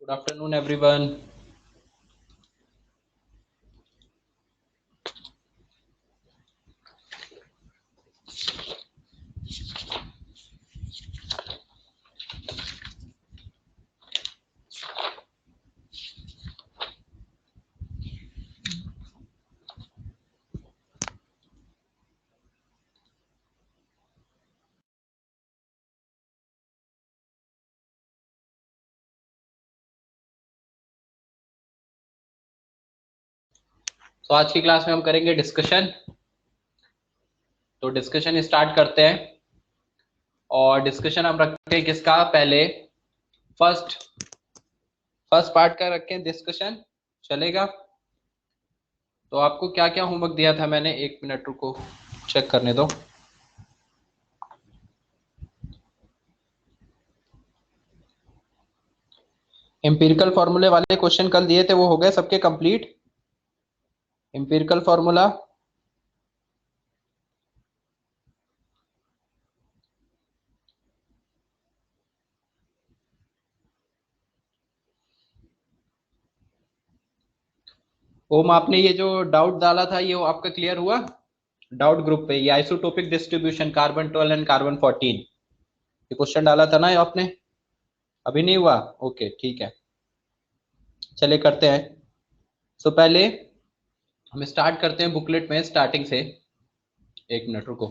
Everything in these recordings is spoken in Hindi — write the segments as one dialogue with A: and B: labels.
A: Good afternoon, everyone. तो आज की क्लास में हम करेंगे डिस्कशन। तो डिस्कशन स्टार्ट करते हैं और डिस्कशन हम रखते हैं किसका पहले फर्स्ट पार्ट का रखें डिस्कशन चलेगा। तो आपको क्या क्या होमवर्क दिया था मैंने, एक मिनट रुको चेक करने दो। एम्पिरिकल फॉर्मूले वाले क्वेश्चन कल दिए थे, वो हो गए सबके कंप्लीट। एम्पिरिकल फॉर्मूला ओम, आपने ये जो डाउट डाला था ये आपका क्लियर हुआ डाउट ग्रुप पे? ये isotopic distribution carbon 12 and carbon 14 ये क्वेश्चन डाला था ना ये आपने? अभी नहीं हुआ? ओके ठीक है, चलिए करते हैं। सो पहले हम स्टार्ट करते हैं बुकलेट में स्टार्टिंग से। एक मिनट रुको,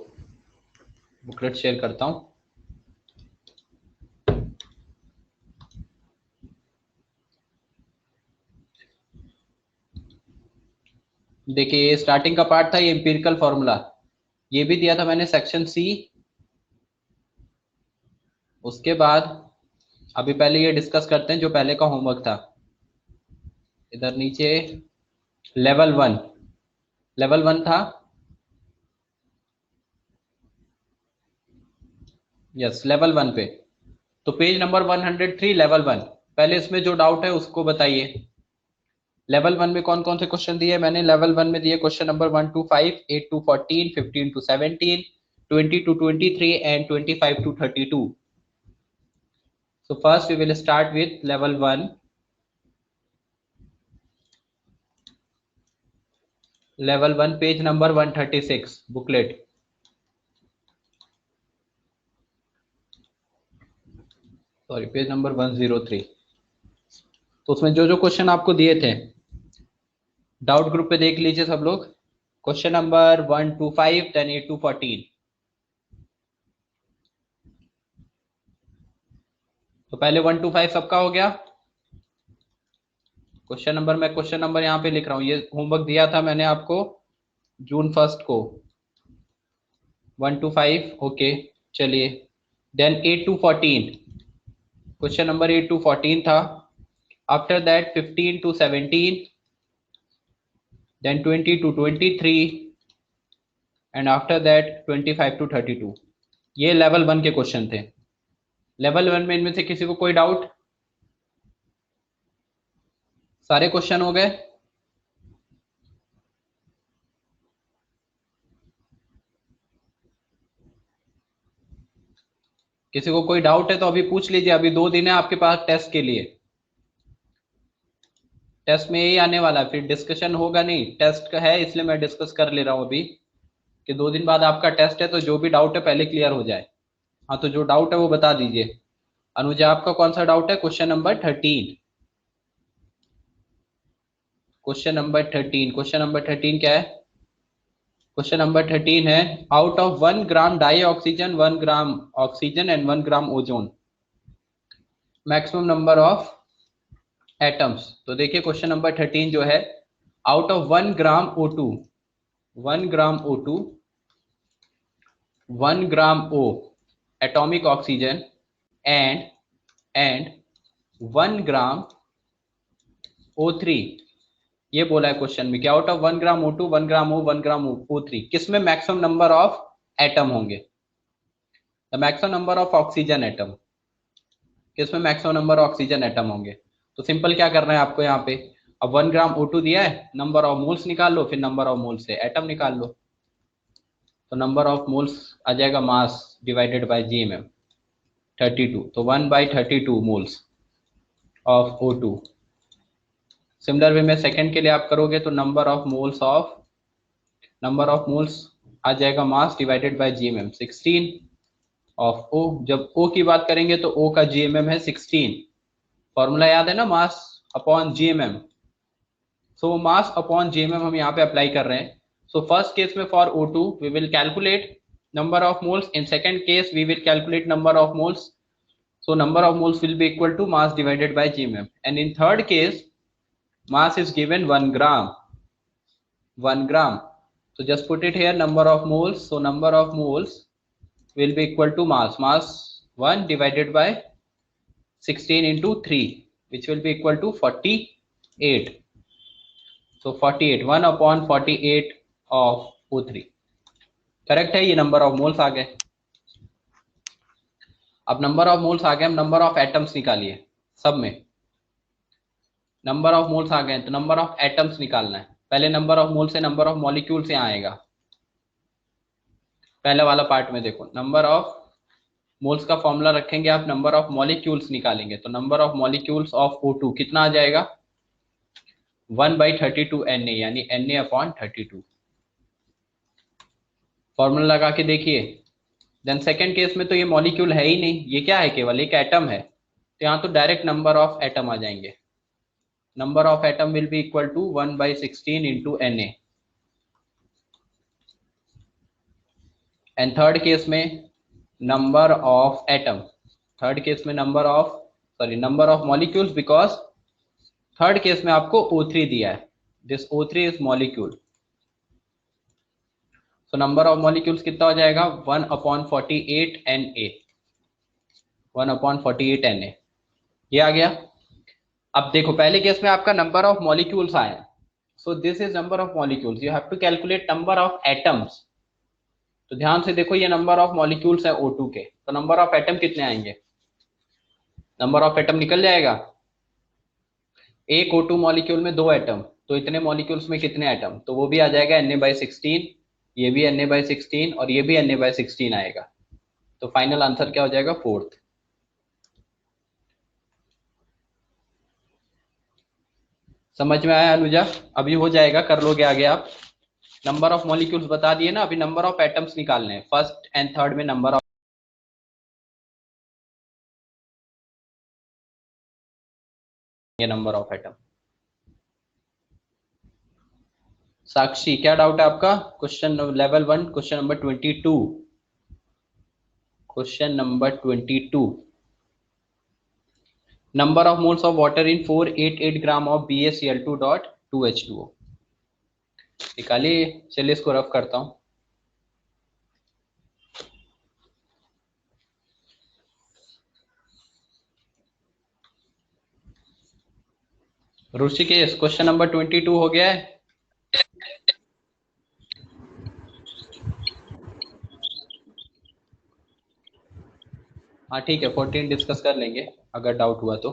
A: बुकलेट शेयर करता हूं। देखिए ये स्टार्टिंग का पार्ट था, ये एम्पिरिकल फॉर्मूला ये भी दिया था मैंने सेक्शन सी। उसके बाद अभी पहले ये डिस्कस करते हैं जो पहले का होमवर्क था। इधर नीचे लेवल वन था। यस लेवल वन पे, तो पेज नंबर 103 लेवल वन। पहले इसमें जो डाउट है उसको बताइए। लेवल वन में कौन कौन से क्वेश्चन दिए मैंने? लेवल वन में दिए question number 1 to 5, 8 to 14, 15 to 17, 20 to 23 and 25 to 32. So first we will start with level 1. Level 1 page number 136 booklet. Sorry page number 103। तो उसमें जो जो क्वेश्चन आपको दिए थे डाउट ग्रुप पे देख लीजिए सब लोग। Question number 1 to 5 then 8 to 14। तो पहले 1 to 5 सबका हो गया। क्वेश्चन नंबर, मैं क्वेश्चन नंबर यहाँ पे लिख रहा हूँ, ये होमवर्क दिया था मैंने आपको जून 1 को। 1 to 5 ओके चलिए। Then 8 to 14, question number 8 to 14 था। After that 15 to 17, then 20 to 23 and after that 25 to 32। ये लेवल वन के क्वेश्चन थे। लेवल वन में इनमें से किसी को कोई डाउट? सारे क्वेश्चन हो गए? किसी को कोई डाउट है तो अभी पूछ लीजिए, अभी 2 दिन है आपके पास टेस्ट के लिए। टेस्ट में यही आने वाला है, फिर डिस्कशन होगा नहीं, टेस्ट का है इसलिए मैं डिस्कस कर ले रहा हूँ अभी कि 2 दिन बाद आपका टेस्ट है, तो जो भी डाउट है पहले क्लियर हो जाए। हाँ तो जो डाउट है वो बता दीजिए। अनुजा आपका कौन सा डाउट है? Question number 13। क्वेश्चन नंबर 13 क्या है? क्वेश्चन नंबर 13 है out of 1 gram di oxygen, 1 gram oxygen and 1 gram ozone, maximum number of atoms. तो देखिए क्वेश्चन नंबर 13 जो है, out of 1 gram O2, 1 gram O2, 1 gram O atomic oxygen and 1 gram O3, ये बोला है क्वेश्चन में कि out of 1 gram O2, 1 gram O, 1 gram O3 किसमें मैक्सिमम नंबर ऑफ एटम होंगे? The maximum number of oxygen atom, किसमें मैक्सिमम नंबर ऑक्सीजन एटम होंगे? तो सिंपल क्या करना है आपको यहाँ पे, अब 1 ग्राम O2 दिया है, नंबर ऑफ मोल्स निकाल लो, फिर नंबर ऑफ मोल्स से एटम निकाल लो। तो नंबर ऑफ मोल्स आ जाएगा मास डिवाइडेड बाय GMM 32, तो 1/32 moles. Of O2। Similar way में सेकंड के लिए आप करोगे तो नंबर ऑफ मोल्स आ जाएगा mass divided by GMM 16 of O। जब O की बात करेंगे तो O का जीएमएम है 16। फॉर्मूला याद है ना, mass upon GMM. So mass upon GMM हम यहाँ पे अप्लाई कर रहे हैं। सो फर्स्ट केस में for O2 we will calculate number of moles. In second case we will calculate number of moles. So number of moles will be equal to mass divided by gmm. And in third case mass is given 1 gram. 1 gram. So just put it here, number of moles. So number of moles will be equal to mass. Mass 1 divided by 16 into 3, which will be equal to 48. So 48, 1 upon 48 of O3. Correct है, ये नंबर ऑफ मोल्स आ गए। अब नंबर ऑफ मोल्स आ गए, हम नंबर ऑफ एटम्स निकालिए। सब में नंबर ऑफ मोल्स आ गए तो नंबर ऑफ एटम्स निकालना है। पहले नंबर ऑफ मोल से नंबर ऑफ मॉलिक्यूल से आएगा। पहले वाला पार्ट में देखो, नंबर ऑफ मोल्स का फॉर्मूला रखेंगे आप, नंबर ऑफ मॉलिक्यूल्स निकालेंगे तो number of molecules of O2 कितना आ जाएगा 1/32 Na, यानी Na/32। फॉर्मूला लगा के देखिए। देन सेकेंड केस में तो ये मॉलिक्यूल है ही नहीं, ये क्या है, केवल एक एटम है, तो यहाँ तो डायरेक्ट नंबर ऑफ एटम आ जाएंगे। Number of atom will be equal to 1/16 into Na। And third case में number of atom, third case में number of molecules, because third case में आपको O3 दिया है, this O3 is molecule. So number of molecules कितना हो जाएगा 1/48 Na, 1/48 Na। ये आ गया। अब देखो पहले केस में आपका नंबर ऑफ मॉलिक्यूल्स आए, so this is number of molecules, you have to calculate number of atoms. तो ध्यान से देखो, ये नंबर ऑफ मॉलिक्यूल्स है O2 के, तो नंबर ऑफ एटम कितने आएंगे, नंबर ऑफ एटम निकल जाएगा। एक O2 मॉलिक्यूल में 2 एटम, तो इतने मॉलिक्यूल्स में कितने एटम, तो वो भी आ जाएगा Na/16, ये भी Na/16 और ये भी Na/16 आएगा। तो फाइनल आंसर क्या हो जाएगा 4th। समझ में आया अनुजा? अभी हो जाएगा, कर लोगे आगे आप। नंबर ऑफ मॉलिक्यूल्स बता दिए ना, अभी नंबर ऑफ एटम्स निकालने हैं। फर्स्ट एंड थर्ड में नंबर ऑफ, ये नंबर ऑफ एटम। साक्षी क्या डाउट है आपका? Question level 1 question number 22, question number 22। Number of moles of water in 488 gram of BaCl2.2H2O निकालिए। चलिए इसको रफ करता हूं। ऋषिकेश क्वेश्चन नंबर 22 हो गया है। हाँ ठीक है, 14 डिस्कस कर लेंगे अगर डाउट हुआ तो।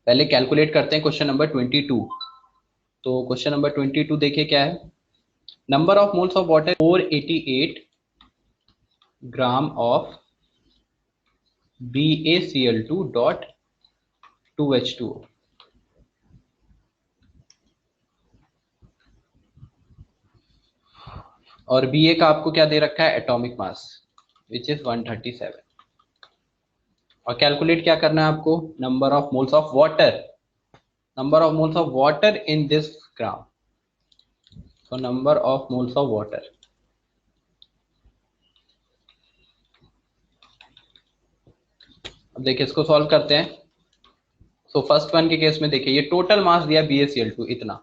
A: पहले कैलकुलेट करते हैं क्वेश्चन नंबर 22। तो क्वेश्चन नंबर 22 देखिए क्या है। Number of moles of water 488 gram of BaCl2.2H2O। और Ba का आपको क्या दे रखा है, एटॉमिक मास विच इज 137। और कैलकुलेट क्या करना है आपको, number of moles of water, number of moles of water in this gram. तो number of moles of water, अब देखिए इसको सॉल्व करते हैं। सो फर्स्ट वन के केस में देखिए ये टोटल मास दिया BaCl2 इतना,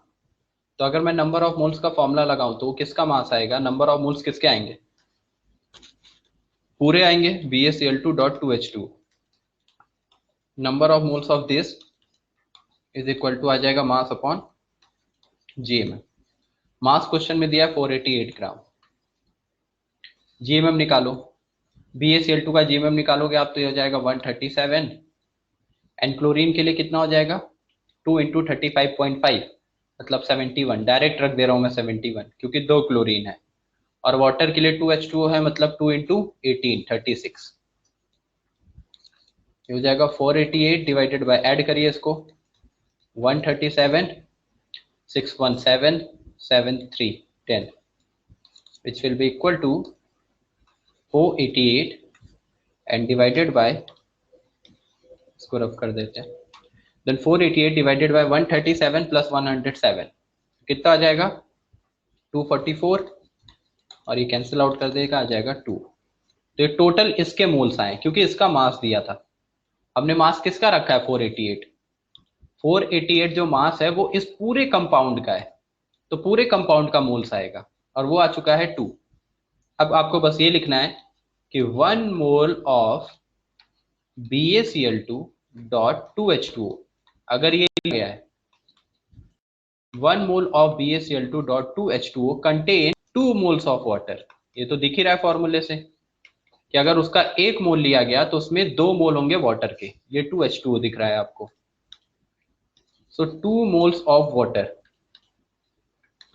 A: तो अगर मैं नंबर ऑफ मोल्स का फॉर्मूला लगाऊं तो किसका मास आएगा, नंबर ऑफ मोल्स किसके आएंगे, पूरे आएंगे BaCl2.2H2। Number of moles of this is equal to आ जाएगा mass upon GMM. Mass question में दिया है 488 ग्राम। जीएमएम निकालो, BaCl2 का जीएमएम निकालोगे आप तो ये हो जाएगा 137। एंड क्लोरीन के लिए कितना हो जाएगा 2 × 35.5 मतलब 71। डायरेक्ट रख दे रहा हूं मैं 71 क्योंकि 2 क्लोरीन है। और वाटर के लिए 2H2O है मतलब 2 × 18 36। ये हो जाएगा 488 डिवाइडेड बाय, ऐड करिए इसको, 137 617 73 10, which will be equal to 488 and divided by, इसको रफ कर देते हैं, then 488 divided by 137 plus 107 कितना आ जाएगा 244, और ये कैंसिल आउट कर देगा, आ जाएगा 2। तो ये टोटल इसके मोल्स आए क्योंकि इसका मास दिया था। हमने मास किसका रखा है 488, 488 जो मास है वो इस पूरे कंपाउंड का है, तो पूरे कंपाउंड का मोल्स आएगा और वो आ चुका है 2। अब आपको बस ये लिखना है कि 1 mole of BaCl2 dot 2H2O, अगर ये गया है 1 mole of BaCl2 dot 2H2O contain 2 moles of water, ये तो दिख ही रहा है फॉर्मूले से कि अगर उसका 1 मोल लिया गया तो उसमें 2 मोल होंगे वाटर के, ये 2H2O दिख रहा है आपको। सो 2 moles of water,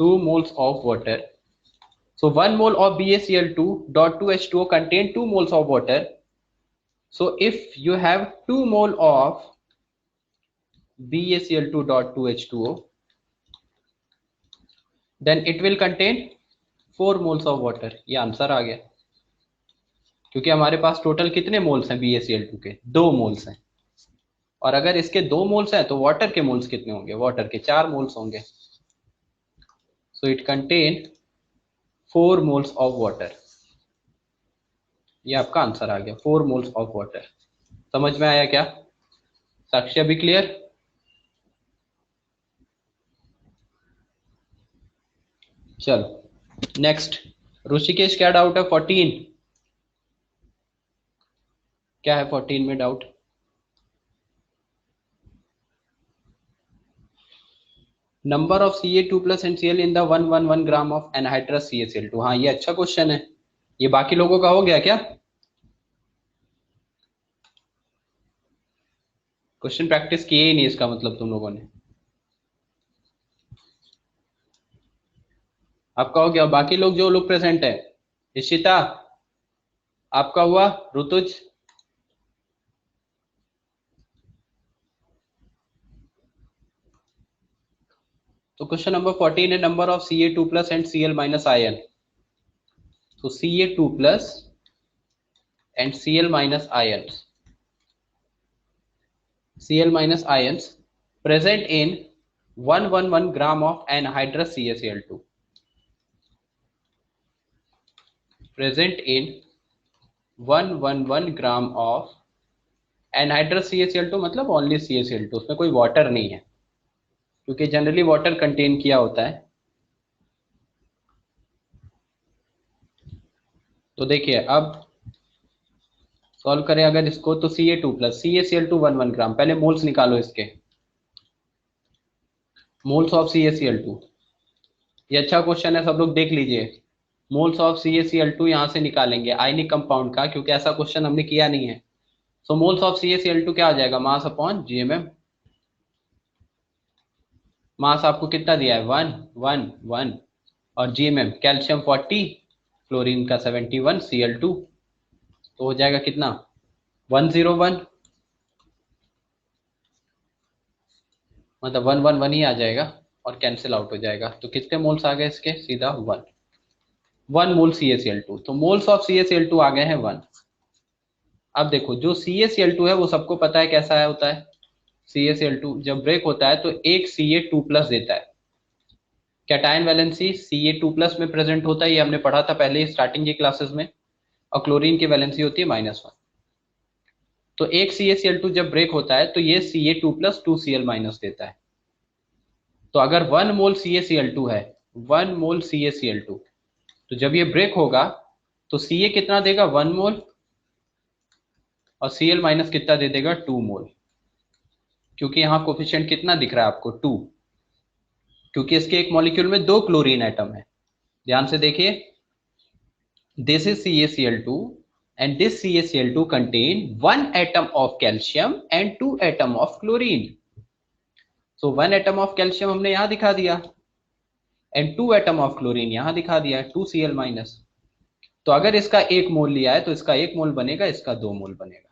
A: 2 moles of water. So 1 mole of BaCl2 dot 2H2O contain 2 moles of water. So if you have 2 mole of BaCl2 dot 2H2O, then it will contain 4 moles of water. ये आंसर आ गया, क्योंकि हमारे पास टोटल कितने मोल्स हैं BaCl2 के, 2 मोल्स हैं, और अगर इसके 2 मोल्स हैं तो वाटर के मोल्स कितने होंगे, वाटर के 4 मोल्स होंगे। So it contain 4 moles of water, ये आपका आंसर आ गया 4 moles of water। समझ में आया क्या साक्षी, अभी क्लियर? चलो नेक्स्ट, ऋषिकेश क्या डाउट है 14, क्या है 14 में doubt? Number of Ca2 plus NCl in the 111 gram of anhydrous CaCl2। हाँ ये अच्छा क्वेश्चन है, ये बाकी लोगों का हो गया क्या? क्वेश्चन प्रैक्टिस किए ही नहीं, इसका मतलब तुम लोगों ने, आपका हो गया। बाकी लोग जो लोग प्रेजेंट है, इशिता आपका हुआ, ऋतुज तो क्वेश्चन नंबर 14 है number of Ca2 plus and Cl minus ion. तो Ca2 plus and Cl minus ions, Cl minus ions present in 111 gram of anhydrous CaCl2, present in 111 gram of anhydrous CaCl2 मतलब ओनली CaCl2, उसमें कोई वाटर नहीं है, क्योंकि जनरली वाटर कंटेन किया होता है। तो देखिए अब सॉल्व करें अगर इसको, तो Ca2 प्लस CaCl2 11 ग्राम, पहले मोल्स निकालो इसके, मोल्स ऑफ CaCl2, ये अच्छा क्वेश्चन है, सब लोग देख लीजिए। मोल्स ऑफ CaCl2 यहां से निकालेंगे आयनिक कंपाउंड का, क्योंकि ऐसा क्वेश्चन हमने किया नहीं है। सो मोल्स ऑफ CaCl2 क्या आ जाएगा, मास अपॉन GMM। मास आपको कितना दिया है 1 1 1, और GMM कैल्शियम 40, क्लोरीन का 71, Cl2, तो हो जाएगा कितना 101, मतलब 111 ही आ जाएगा और कैंसिल आउट हो जाएगा। तो कितने मोल्स आ गए इसके, सीधा 1 मोल CaCl2, तो मोल्स ऑफ CaCl2 आ गए हैं 1। अब देखो जो CaCl2 है वो सबको पता है कैसा है होता है, CaCl2 जब ब्रेक होता है तो एक Ca2 प्लस देता है, कैटायन वैलेंसी Ca2 प्लस में प्रेजेंट होता है, ये हमने पढ़ा था पहले ही स्टार्टिंग की क्लासेस में, और क्लोरीन की वैलेंसी होती है -1। तो एक CaCl2 जब ब्रेक होता है तो ये Ca2 प्लस 2Cl माइनस देता है। तो अगर 1 मोल CaCl2 है, 1 मोल CaCl2, तो जब ये ब्रेक होगा तो Ca कितना देगा 1 मोल, और Cl माइनस कितना दे देगा 2 मोल, क्योंकि यहाँ कोफिशिएंट कितना दिख रहा है आपको 2, क्योंकि इसके एक मॉलिक्यूल में 2 क्लोरीन एटम है। ध्यान से देखिए, this is CaCl2 and this CaCl2 contain 1 atom of calcium and 2 atom of chlorine. So 1 atom of calcium हमने यहाँ दिखा दिया and 2 atom of chlorine यहाँ दिखा दिया है 2Cl माइनस। तो अगर इसका 1 मोल लिया है तो इसका 1 मोल बनेगा, इसका 2 मोल बनेगा।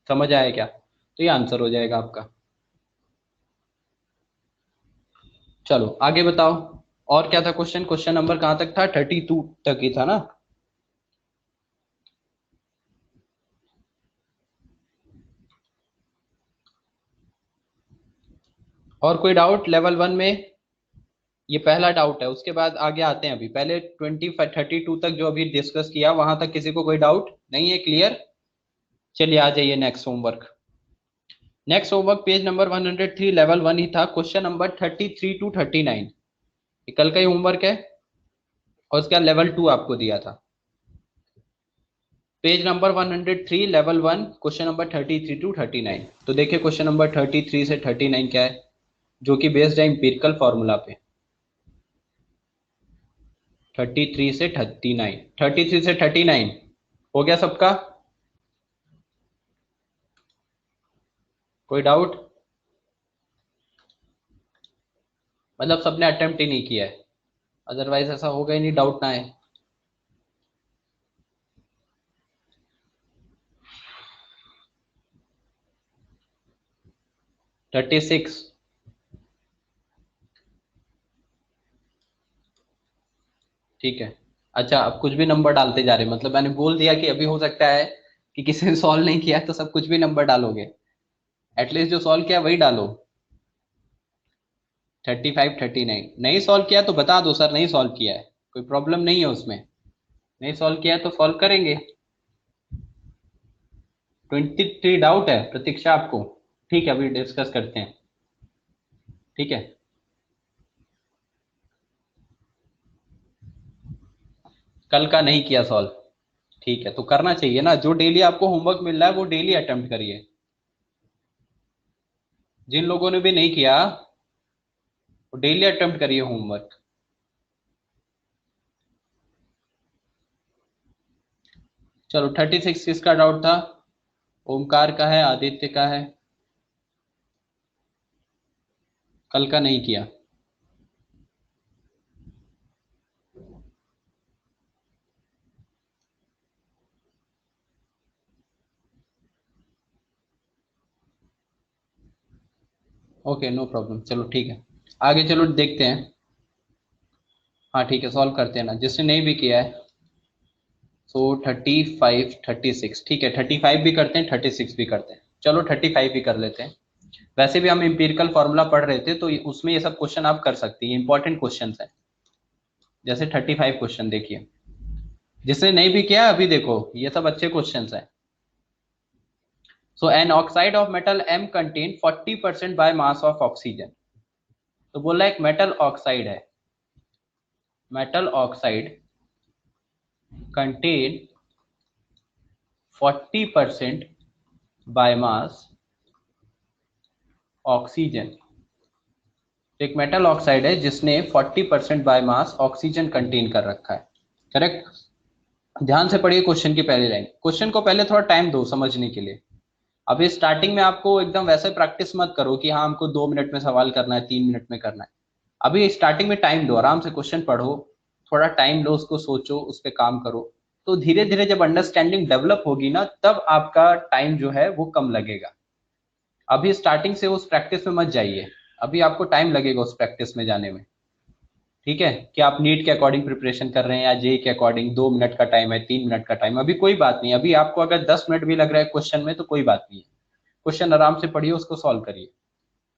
A: समझ आया क्या? तो ये आंसर हो जाएगा आपका। चलो आगे बताओ। और क्या था क्वेश्चन? क्वेश्चन नंबर कहाँ तक था? 32 तक ही था ना? और कोई डाउट लेवल 1 में? ये पहला डाउट है, उसके बाद आगे आते हैं। अभी पहले 32 तक जो अभी डिस्कस किया वहां तक किसी को कोई डाउट नहीं है? क्लियर? चलिए आ जाइए next homework. Next homework page number 103, level 1 ही था। क्वेश्चन नंबर 33 टू 39, ये कल का ही होमवर्क है। और उसका लेवल 2 आपको दिया था। Page number 103, level 1, question number 33 to 39। तो देखिए क्वेश्चन नंबर 33 से 39 क्या है, जो कि बेस्ड है इंपिरिकल फॉर्मूला पे। 33 से 39, 33 से 39 हो गया सबका? कोई डाउट? मतलब सबने अटेम्प्ट ही नहीं किया है? अदरवाइज ऐसा होगा ही नहीं, डाउट ना है। 36। ठीक है। अच्छा, अब कुछ भी नंबर डालते जा रहे हैं, मतलब मैंने बोल दिया कि अभी हो सकता है कि किसी ने सॉल्व नहीं किया, तो सब कुछ भी नंबर डालोगे? एटलीस्ट जो सॉल्व किया वही डालो। 35 39 नहीं सॉल्व किया तो बता दो सर नहीं सॉल्व किया है, कोई प्रॉब्लम नहीं है उसमें। नहीं सॉल्व किया है तो सॉल्व करेंगे। 23 डाउट है प्रतीक्षा आपको? ठीक है, अभी डिस्कस करते हैं। ठीक है। कल का नहीं किया सॉल्व? ठीक है, तो करना चाहिए ना, जो डेली आपको होमवर्क मिल रहा है वो डेली अटेम्प्ट करिए। जिन लोगों ने भी नहीं किया वो डेली अटेम्प्ट करिए होमवर्क। चलो 36 किसका डाउट था? ओमकार का है, आदित्य का है। कल का नहीं किया? ओके नो प्रॉब्लम, चलो ठीक है। आगे चलो देखते हैं। हाँ ठीक है, सॉल्व करते हैं ना, जिसने नहीं भी किया है। सो 35 36, ठीक है 35 भी करते हैं 36 भी करते हैं। चलो 35 भी कर लेते हैं। वैसे भी हम इंपिरिकल फॉर्मूला पढ़ रहे थे, तो उसमें ये सब क्वेश्चन आप कर सकती हैं, इंपॉर्टेंट क्वेश्चन है। जैसे 35 क्वेश्चन देखिए, जिसने नहीं भी किया अभी देखो, ये सब अच्छे क्वेश्चन हैं। So an oxide of metal M contain 40% by mass of oxygen. तो बोला एक मेटल ऑक्साइड है, metal oxide contain 40% by mass oxygen. एक मेटल ऑक्साइड है जिसने 40% बाय मास ऑक्सीजन कंटेन कर रखा है। करेक्ट। ध्यान से पढ़िए क्वेश्चन की पहली लाइन। क्वेश्चन को पहले थोड़ा टाइम दो समझने के लिए। अभी स्टार्टिंग में आपको एकदम वैसे प्रैक्टिस मत करो कि हाँ हमको 2 मिनट में सवाल करना है, 3 मिनट में करना है। अभी स्टार्टिंग में टाइम दो, आराम से क्वेश्चन पढ़ो, थोड़ा टाइम लो, उसको सोचो, उस पर काम करो। तो धीरे धीरे जब अंडरस्टैंडिंग डेवलप होगी ना, तब आपका टाइम जो है वो कम लगेगा। अभी स्टार्टिंग से उस प्रैक्टिस में मत जाइए, अभी आपको टाइम लगेगा उस प्रैक्टिस में जाने में। ठीक है, कि आप नीट के अकॉर्डिंग प्रिपरेशन कर रहे हैं या जेई के अकॉर्डिंग, 2 मिनट का टाइम है, 3 मिनट का टाइम, अभी कोई बात नहीं। अभी आपको अगर 10 मिनट भी लग रहा है क्वेश्चन में तो कोई बात नहीं है। क्वेश्चन आराम से पढ़िए, उसको सॉल्व करिए।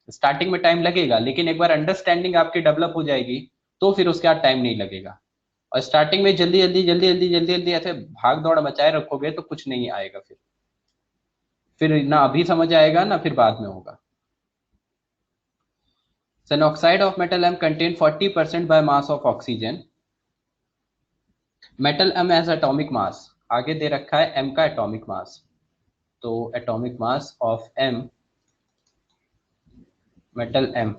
A: स्टार्टिंग में टाइम लगेगा, लेकिन एक बार अंडरस्टैंडिंग आपकी डेवलप हो जाएगी तो फिर उसके बाद टाइम नहीं लगेगा। और स्टार्टिंग में जल्दी जल्दी जल्दी जल्दी जल्दी जल्दी ऐसे भाग दौड़ मचाए रखोगे तो कुछ नहीं आएगा। फिर ना अभी समझ आएगा ना फिर बाद में होगा। An oxide of metal M contain 40% by mass of oxygen. Metal M has atomic mass, आगे दे रखा है M का एटॉमिक मास। तो atomic mass of M, metal M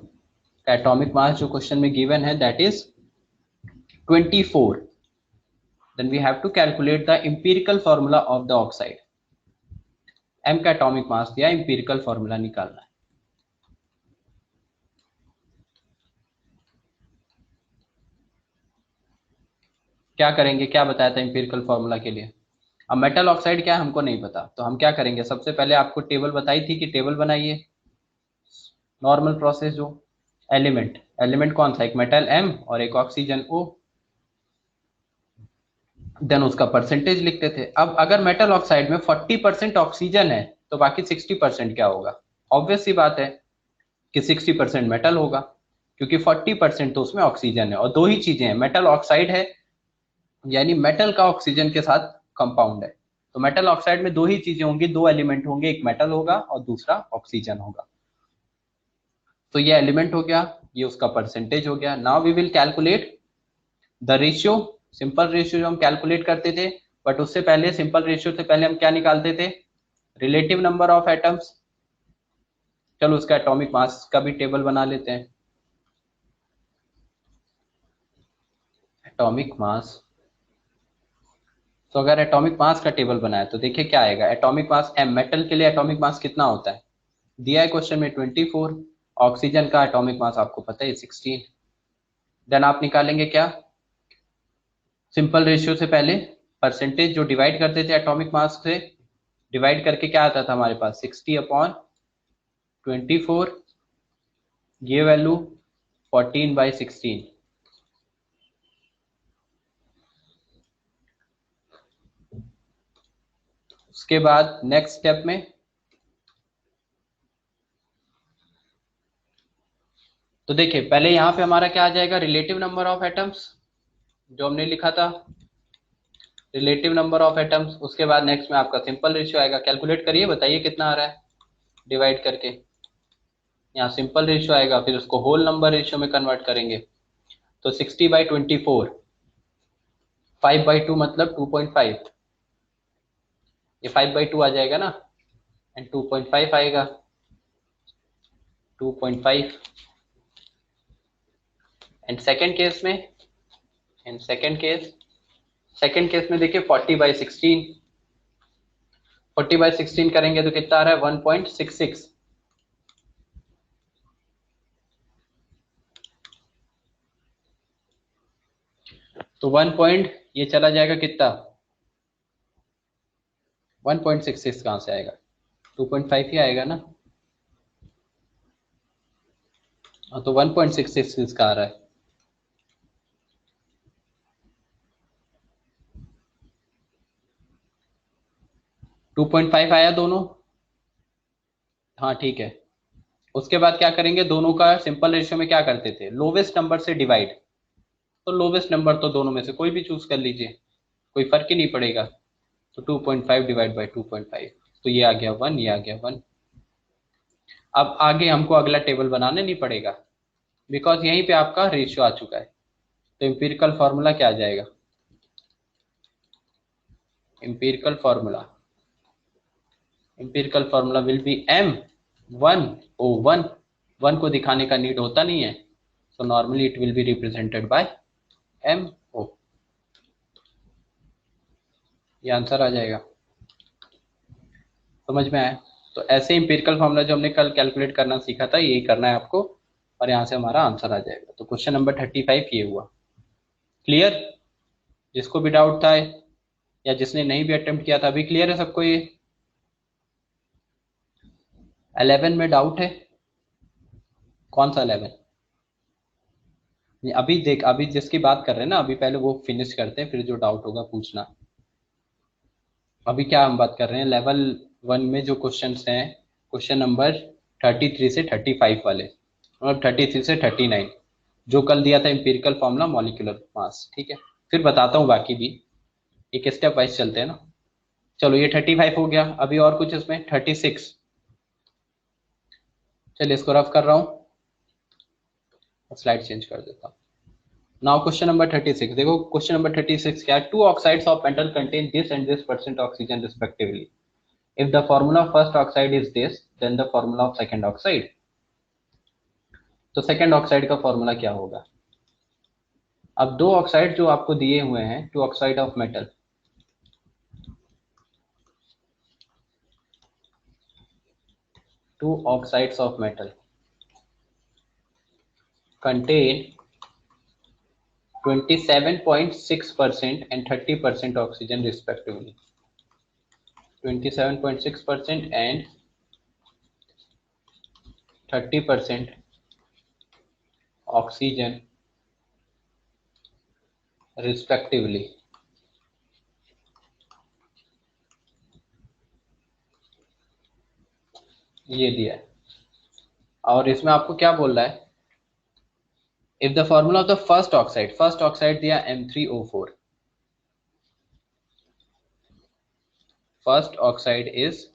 A: का एटॉमिक मास जो क्वेश्चन में गिवन है that is 24। Then we have to calculate the empirical formula of the oxide. M का एटॉमिक मास दिया, एम्पिरिकल फॉर्मूला निकालना है। क्या करेंगे, क्या बताया था एम्पिरिकल फॉर्मूला के लिए? अब मेटल ऑक्साइड क्या है हमको नहीं पता, तो हम क्या करेंगे, सबसे पहले आपको टेबल बताई थी कि टेबल बनाइए, नॉर्मल प्रोसेस जो एलिमेंट, एलिमेंट कौन सा, एक मेटल M और एक ऑक्सीजन O, देन उसका परसेंटेज लिखते थे। अब अगर मेटल ऑक्साइड में 40% ऑक्सीजन है तो बाकी 60% क्या होगा, ऑब्वियस सी बात है कि 60% मेटल होगा, क्योंकि 40% तो उसमें ऑक्सीजन है और दो ही चीजें हैं, मेटल ऑक्साइड है यानी मेटल का ऑक्सीजन के साथ कंपाउंड है, तो मेटल ऑक्साइड में दो ही चीजें होंगी, दो एलिमेंट होंगे, एक मेटल होगा और दूसरा ऑक्सीजन होगा। तो ये एलिमेंट हो गया, ये उसका परसेंटेज हो गया। Now we will calculate the ratio, simple ratio जो हम कैलकुलेट करते थे, बट उससे पहले सिंपल रेशियो से पहले हम क्या निकालते थे, रिलेटिव नंबर ऑफ एटम्स। चलो उसका एटॉमिक मास का भी टेबल बना लेते हैं। एटॉमिक मास, तो अगर एटॉमिक मास का टेबल बनाए तो देखिए क्या आएगा, एटॉमिक मास M, मेटल के लिए एटॉमिक मास कितना होता है, दिया है क्वेश्चन में 24, ऑक्सीजन का एटॉमिक मास आपको पता है 16। देन आप निकालेंगे क्या, सिंपल रेशियो से पहले परसेंटेज जो डिवाइड करते थे एटॉमिक मास से, डिवाइड करके क्या आता था हमारे पास 60/24, ये वैल्यू 14/16। उसके बाद नेक्स्ट स्टेप में तो देखिए पहले यहाँ पे हमारा क्या आ जाएगा, रिलेटिव नंबर ऑफ एटम्स जो हमने लिखा था, रिलेटिव नंबर ऑफ एटम्स। उसके बाद नेक्स्ट में आपका सिंपल रेशियो आएगा, कैलकुलेट करिए बताइए कितना आ रहा है डिवाइड करके, यहाँ सिंपल रेशियो आएगा, फिर उसको होल नंबर रेशियो में कन्वर्ट करेंगे, तो 60/24, 5/2 मतलब 2.5, ये 5/2 आ जाएगा ना, एंड 2.5 आएगा, 2.5। एंड सेकेंड केस में, एंड सेकेंड केस में देखिए 40/16, 40/16 करेंगे तो कितना आ रहा है 1.66, तो 1 पॉइंट ये चला जाएगा कितना, 1.66 कहाँ से आएगा, 2.5 ही आएगा ना, हाँ तो 1.66 इसका आ रहा है। 2.5 आया दोनों, हाँ ठीक है। उसके बाद क्या करेंगे, दोनों का सिंपल रेशियो में क्या करते थे, लोवेस्ट नंबर से डिवाइड, तो लोवेस्ट नंबर तो दोनों में से कोई भी चूज कर लीजिए, कोई फर्क ही नहीं पड़ेगा, तो 2.5 डिवाइड बाई 2.5, तो ये आ गया 1, ये आ गया 1। अब आगे हमको अगला टेबल बनाने नहीं पड़ेगा, बिकॉज यहीं पे आपका रेशियो आ चुका है, तो एम्पिरिकल फॉर्मूला क्या आ जाएगा, empirical formula, empirical formula will be M1O1, 1 को दिखाने का नीड होता नहीं है, so normally it will be represented by MO, ये आंसर आ जाएगा, समझ में आया। तो ऐसे एम्पिरिकल फॉर्मूला जो हमने कल कैलकुलेट करना सीखा था यही करना है आपको, और यहाँ से हमारा आंसर आ जाएगा। तो क्वेश्चन नंबर 35 ये हुआ, क्लियर, जिसको भी डाउट था या जिसने नहीं भी अटेम्प्ट किया था अभी क्लियर है सबको, ये 11 में डाउट है, कौन सा 11, अभी देख, अभी जिसकी बात कर रहे हैं ना, अभी पहले वो फिनिश करते हैं, फिर जो डाउट होगा पूछना। अभी क्या हम बात कर रहे हैं, लेवल 1 में जो क्वेश्चंस हैं, क्वेश्चन नंबर 33 से 35 वाले, और 33 से 39 जो कल दिया था एम्पिरिकल फॉर्मूला मॉलिक्यूलर मास, ठीक है। फिर बताता हूँ बाकी भी, एक स्टेप वाइज चलते हैं ना। चलो ये 35 हो गया, अभी और कुछ इसमें 36, चलिए इसको रफ कर रहा हूँ, स्लाइड चेंज कर देता हूँ। नाउ क्वेश्चन नंबर 36, देखो क्वेश्चन नंबर 36 क्या है, two oxides of metal contain this and this percent oxygen respectively, if the formula of first oxide is this then the formula of second oxide, तो सेकंड ऑक्साइड का फॉर्मूला क्या होगा। अब दो ऑक्साइड जो आपको दिए हुए हैं, two oxide of metal, two oxides of metal contain 27.6% and 30% oxygen respectively, 27.6% and 30% oxygen respectively. ये दिया है और इसमें आपको क्या बोल रहा है, if the formula of the first oxide दिया M3O4, first oxide is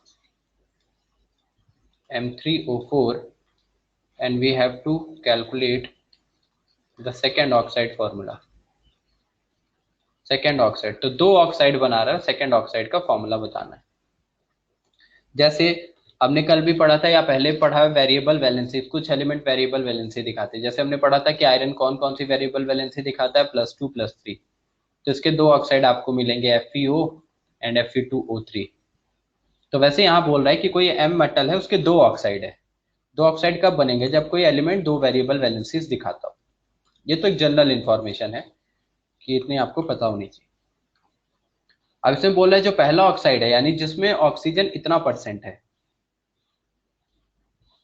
A: M3O4 and we have to calculate the second oxide formula. Second oxide, तो दो ऑक्साइड बना रहा है, सेकेंड ऑक्साइड का फॉर्मूला बताना है। जैसे हमने कल भी पढ़ा था या पहले पढ़ा है वेरिएबल वैलेंसी, कुछ एलिमेंट वेरिएबल वैलेंसी दिखाते हैं। जैसे हमने पढ़ा था कि आयरन कौन कौन सी वेरिएबल वैलेंसी दिखाता है, +2 +3। तो इसके दो ऑक्साइड आपको मिलेंगे FeO एंड Fe2O3। तो वैसे यहाँ बोल रहा है कि कोई M मेटल है, उसके दो ऑक्साइड है। दो ऑक्साइड कब बनेंगे, जब कोई एलिमेंट दो वेरिएबल वैलेंसीज दिखाता हो। ये तो एक जनरल इंफॉर्मेशन है कि इतनी आपको पता होनी चाहिए। अब इसमें बोल रहा है जो पहला ऑक्साइड है, यानी जिसमें ऑक्सीजन इतना % है,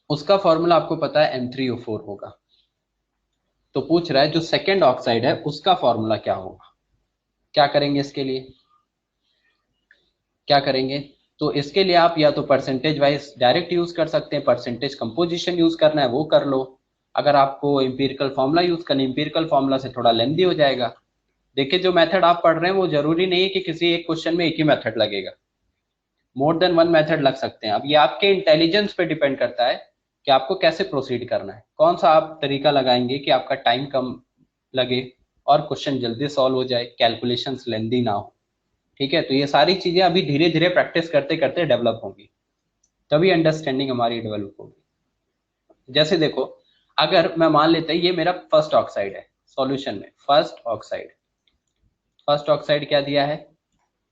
A: उसका फॉर्मूला आपको पता है M3O4 होगा। तो पूछ रहा है जो सेकेंड ऑक्साइड है उसका फॉर्मूला क्या होगा। क्या करेंगे इसके लिए, क्या करेंगे, तो इसके लिए आप या तो परसेंटेज वाइज डायरेक्ट यूज कर सकते हैं, परसेंटेज कंपोजिशन यूज करना है वो कर लो। अगर आपको इंपिरिकल फॉर्मूला यूज करना, इंपिरिकल फॉर्मूला से थोड़ा लेंथी हो जाएगा। देखिए जो मेथड आप पढ़ रहे हैं वो जरूरी नहीं है कि किसी एक क्वेश्चन में एक ही मेथड लगेगा, मोर देन वन मेथड लग सकते हैं। अब ये आपके इंटेलिजेंस पे डिपेंड करता है कि आपको कैसे प्रोसीड करना है, कौन सा आप तरीका लगाएंगे कि आपका टाइम कम लगे और क्वेश्चन जल्दी सॉल्व हो जाए, कैलकुलेशंस लेंदी ना हो। ठीक है, तो ये सारी चीजें अभी धीरे धीरे प्रैक्टिस करते करते डेवलप होंगी, तभी अंडरस्टैंडिंग हमारी डेवलप होगी। जैसे देखो, अगर मैं मान लेता हूँ ये मेरा फर्स्ट ऑक्साइड है, सॉल्यूशन में फर्स्ट ऑक्साइड क्या दिया है,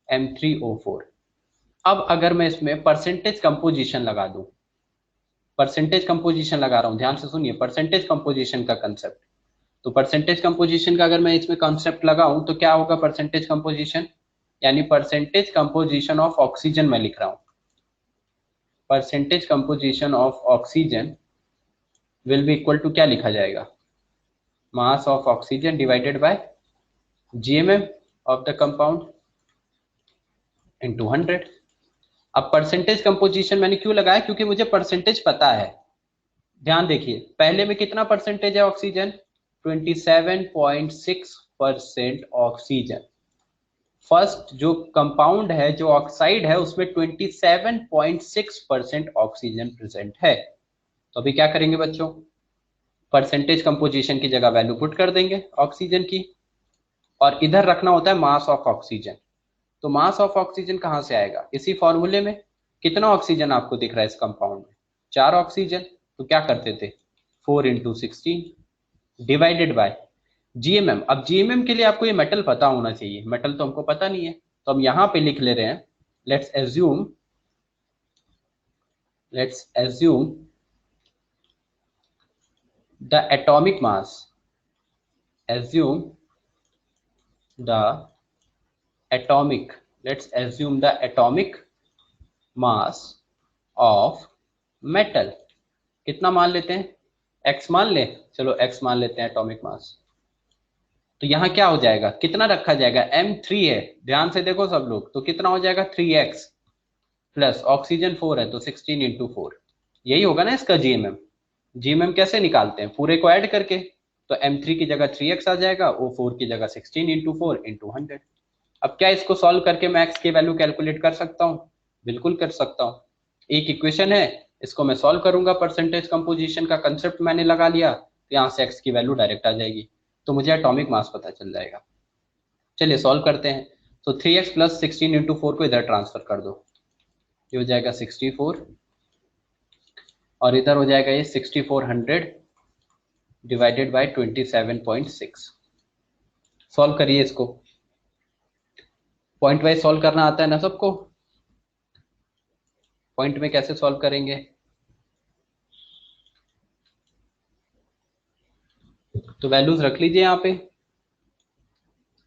A: M3O4। अब अगर मैं इसमें परसेंटेज कंपोजिशन लगा दूं, परसेंटेज कंपोजिशन लगा रहा हूं, ध्यान से सुनिए परसेंटेज कंपोजिशन का कंसेप्ट। तो परसेंटेज कंपोजिशन का अगर मैं इसमें कंसेप्ट लगाऊं तो क्या होगा, परसेंटेज कंपोजिशन यानी परसेंटेज कंपोजिशन ऑफ ऑक्सीजन मैं लिख रहा हूं, percentage composition of oxygen will be equal to क्या लिखा जाएगा, mass of oxygen divided by GMM of the compound into 100। अब परसेंटेज कंपोजिशन मैंने क्यों लगाया, क्योंकि मुझे परसेंटेज पता है। ध्यान देखिए पहले में कितना परसेंटेज है ऑक्सीजन, 27.6% ऑक्सीजन। फर्स्ट जो कंपाउंड है, जो ऑक्साइड है, उसमें 27.6% ऑक्सीजन प्रेजेंट है। तो अभी क्या करेंगे बच्चों, परसेंटेज कंपोजिशन की जगह वैल्यू पुट कर देंगे ऑक्सीजन की, और इधर रखना होता है मास ऑफ ऑक्सीजन। तो मास ऑफ ऑक्सीजन कहां से आएगा, इसी फॉर्मूले में। कितना ऑक्सीजन आपको दिख रहा है इस कंपाउंड में, 4 ऑक्सीजन। तो क्या करते थे, 4 × 16 डिवाइडेड बाय GMM। अब GMM के लिए आपको ये मेटल पता होना चाहिए, मेटल तो हमको पता नहीं है, तो हम यहां पे लिख ले रहे हैं, let's assume the atomic mass, assume the atomic mass of metal। कितना मान लेते हैं, x मान ले, चलो x मान लेते हैं एटॉमिक मास। तो यहाँ क्या हो जाएगा, कितना रखा जाएगा, M3 है, ध्यान से देखो सब लोग, तो कितना हो जाएगा 3x प्लस ऑक्सीजन 4 है तो 16 × 4, यही होगा ना इसका GMM कैसे निकालते हैं, पूरे को ऐड करके। तो M3 की जगह 3x आ जाएगा, O4 की जगह 16 × 4 × 100। अब क्या इसको सॉल्व करके मैं x की वैल्यू कैलकुलेट कर सकता हूँ, बिल्कुल कर सकता हूँ। एक इक्वेशन है, इसको मैं सॉल्व करूंगा, परसेंटेज कंपोजिशन का कंसेप्ट मैंने लगा लिया, तो यहाँ से x की वैल्यू डायरेक्ट आ जाएगी, तो मुझे एटॉमिक मास पता चल जाएगा। चलिए सॉल्व करते हैं। तो 3x प्लस 16 × 4 को इधर ट्रांसफर कर दो, ये हो जाएगा 64, और इधर हो जाएगा ये 6400 डिवाइडेड बाय 27.6। सॉल्व करिए इसको, पॉइंट वाइज सॉल्व करना आता है ना सबको, पॉइंट में कैसे सॉल्व करेंगे, तो वैल्यूज रख लीजिए यहाँ पे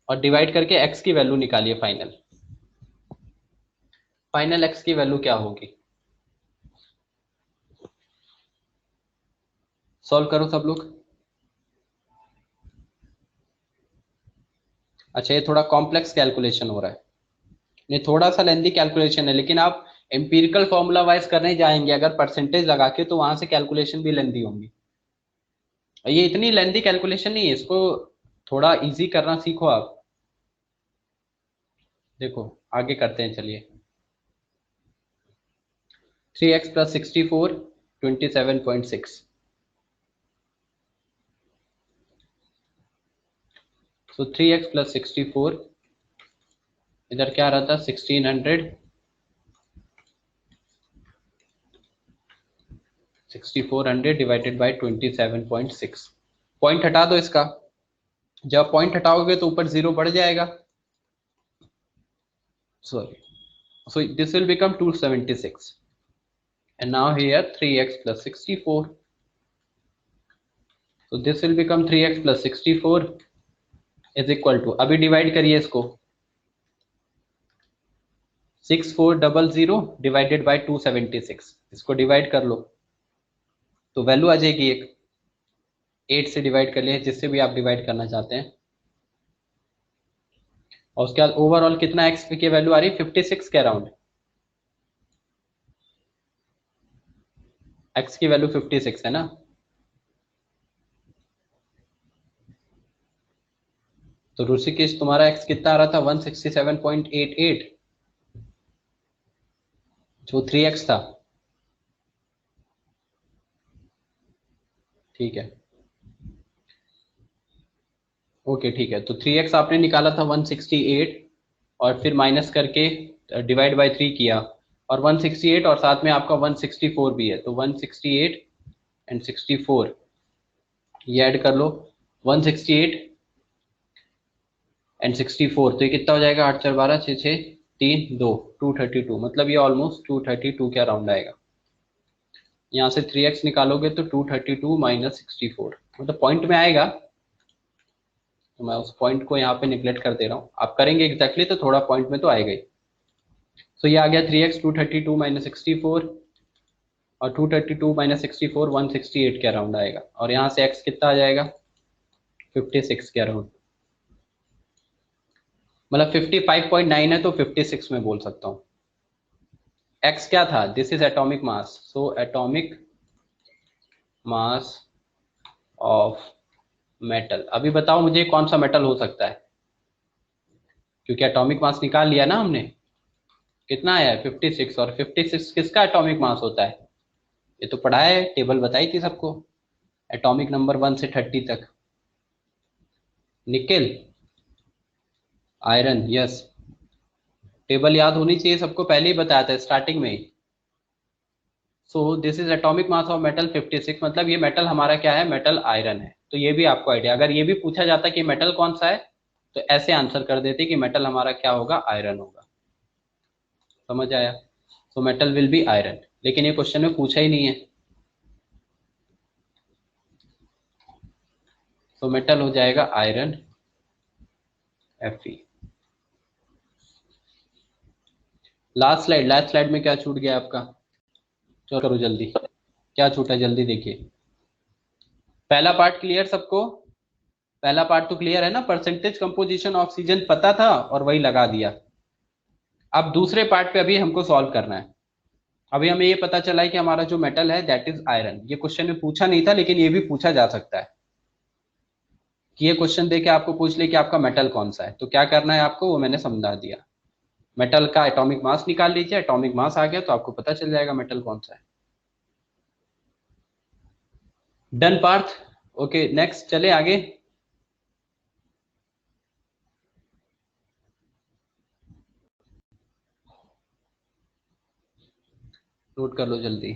A: और डिवाइड करके x की वैल्यू निकालिए फाइनल। फाइनल एक्स की वैल्यू क्या होगी? सॉल्व करो सब लोग। अच्छा, ये थोड़ा कॉम्प्लेक्स कैलकुलेशन हो रहा है। नहीं, थोड़ा सा लेंथी कैलकुलेशन है, लेकिन आप एम्पिरिकल फॉर्मूला वाइज करने जाएंगे अगर परसेंटेज लगा के, तो वहां से कैलकुलेशन भी लेंथी होंगी। ये इतनी लेंथी कैलकुलेशन नहीं है, इसको थोड़ा इजी करना सीखो आप। देखो आगे करते हैं, चलिए। 3x + 64 27.6। सो 3x + 64, इधर क्या रहा था 1600, 6400 डिवाइडेड बाई 27.6। पॉइंट हटा दो इसका, जब पॉइंट हटाओगे तो ऊपर जीरो बढ़ जाएगा, sorry, so this will become 276, and now here 3x + 64, so this will become 3x + 64 is equal to, अभी डिवाइड करिए इसको, 6400 डिवाइडेड बाई 276, इसको डिवाइड कर लो तो वैल्यू आ जाएगी एक, 8 से डिवाइड कर लिए जिससे भी आप डिवाइड करना चाहते हैं, और उसके बाद ओवरऑल कितना एक्स की वैल्यू आ रही है 56 के अराउंड, एक्स की वैल्यू 56 है ना। तो ऋषिकेश तुम्हारा एक्स कितना आ रहा था 167.88, जो 3x था, ठीक है, ओके ठीक है। तो 3x आपने निकाला था 168, और फिर माइनस करके डिवाइड बाय 3 किया, और 168 और साथ में आपका 164 भी है, तो 168 एंड 64 ये ऐड कर लो, 168 एंड 64, तो ये कितना हो जाएगा, 8 4 12 6 6 3 2, 232, मतलब ये ऑलमोस्ट 232 के अराउंड आएगा। यहाँ से 3x निकालोगे तो 232 माइनस 64, मतलब पॉइंट में आएगा, तो मैं उस पॉइंट को यहाँ पे निगलेक्ट कर दे रहा हूँ, आप करेंगे एग्जैक्टली तो थोड़ा पॉइंट में तो आएगा ही। तो ये आ गया 3x 232 माइनस 64, और 232 माइनस 64 168 के अराउंड आएगा, और यहाँ से x कितना आ जाएगा 56 के अराउंड, मतलब 55.9 है तो 56 में बोल सकता हूँ। x क्या था, this is atomic mass, so atomic mass of metal. अभी बताओ मुझे कौन सा मेटल हो सकता है, क्योंकि एटॉमिक मास निकाल लिया ना हमने, कितना आया है 56, और 56 किसका एटॉमिक मास होता है, ये तो पढ़ा है, टेबल बताई थी सबको, एटॉमिक नंबर 1 से 30 तक। निकेल, आयरन, यस, टेबल याद होनी चाहिए सबको, पहले ही बताया था स्टार्टिंग में ही। So this is atomic mass of metal 56, मतलब ये मेटल हमारा क्या है, मेटल आयरन है। तो ये भी आपको आइडिया, अगर ये भी पूछा जाता कि मेटल कौन सा है, तो ऐसे आंसर कर देते कि मेटल हमारा क्या होगा, आयरन होगा। समझ आया? So metal will be iron, लेकिन ये क्वेश्चन में पूछा ही नहीं है, तो मेटल हो जाएगा आयरन Fe। लास्ट स्लाइड में क्या छूट गया आपका, चलो करो जल्दी, क्या छूटा जल्दी देखिए। पहला पार्ट क्लियर सबको, पहला पार्ट तो क्लियर है ना, परसेंटेज कंपोजिशन ऑक्सीजन पता था और वही लगा दिया। अब दूसरे पार्ट पे अभी हमको सॉल्व करना है। अभी हमें ये पता चला है कि हमारा जो मेटल है दैट इज आयरन, ये क्वेश्चन में पूछा नहीं था लेकिन ये भी पूछा जा सकता है, कि ये क्वेश्चन देके आपको पूछ ले कि आपका मेटल कौन सा है, तो क्या करना है आपको वो मैंने समझा दिया। मेटल का एटॉमिक मास निकाल लीजिए, एटॉमिक मास आ गया तो आपको पता चल जाएगा मेटल कौन सा है। डन पार्थ, ओके नेक्स्ट चले आगे। नोट कर लो जल्दी।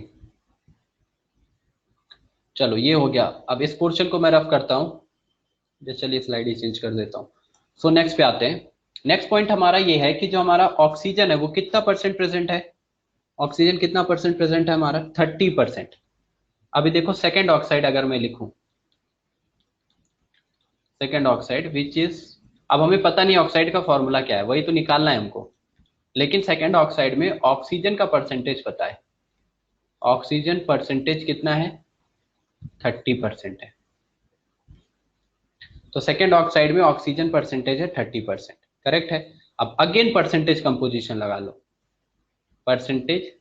A: चलो ये हो गया, अब इस पोर्शन को मैं रफ करता हूँ, चलिए स्लाइड ही चेंज कर देता हूँ। सो नेक्स्ट पे आते हैं। नेक्स्ट पॉइंट हमारा ये है कि जो हमारा ऑक्सीजन है वो कितना परसेंट प्रेजेंट है, ऑक्सीजन कितना परसेंट प्रेजेंट है हमारा 30%। अभी देखो सेकेंड ऑक्साइड अगर मैं लिखूं, सेकेंड ऑक्साइड विच इज, अब हमें पता नहीं ऑक्साइड का फॉर्मूला क्या है, वही तो निकालना है हमको, लेकिन सेकेंड ऑक्साइड में ऑक्सीजन का परसेंटेज पता है। ऑक्सीजन परसेंटेज कितना है? 30% है। तो सेकेंड ऑक्साइड में ऑक्सीजन परसेंटेज है 30%, करेक्ट है। अब अगेन परसेंटेज कंपोजिशन लगा लो, परसेंटेज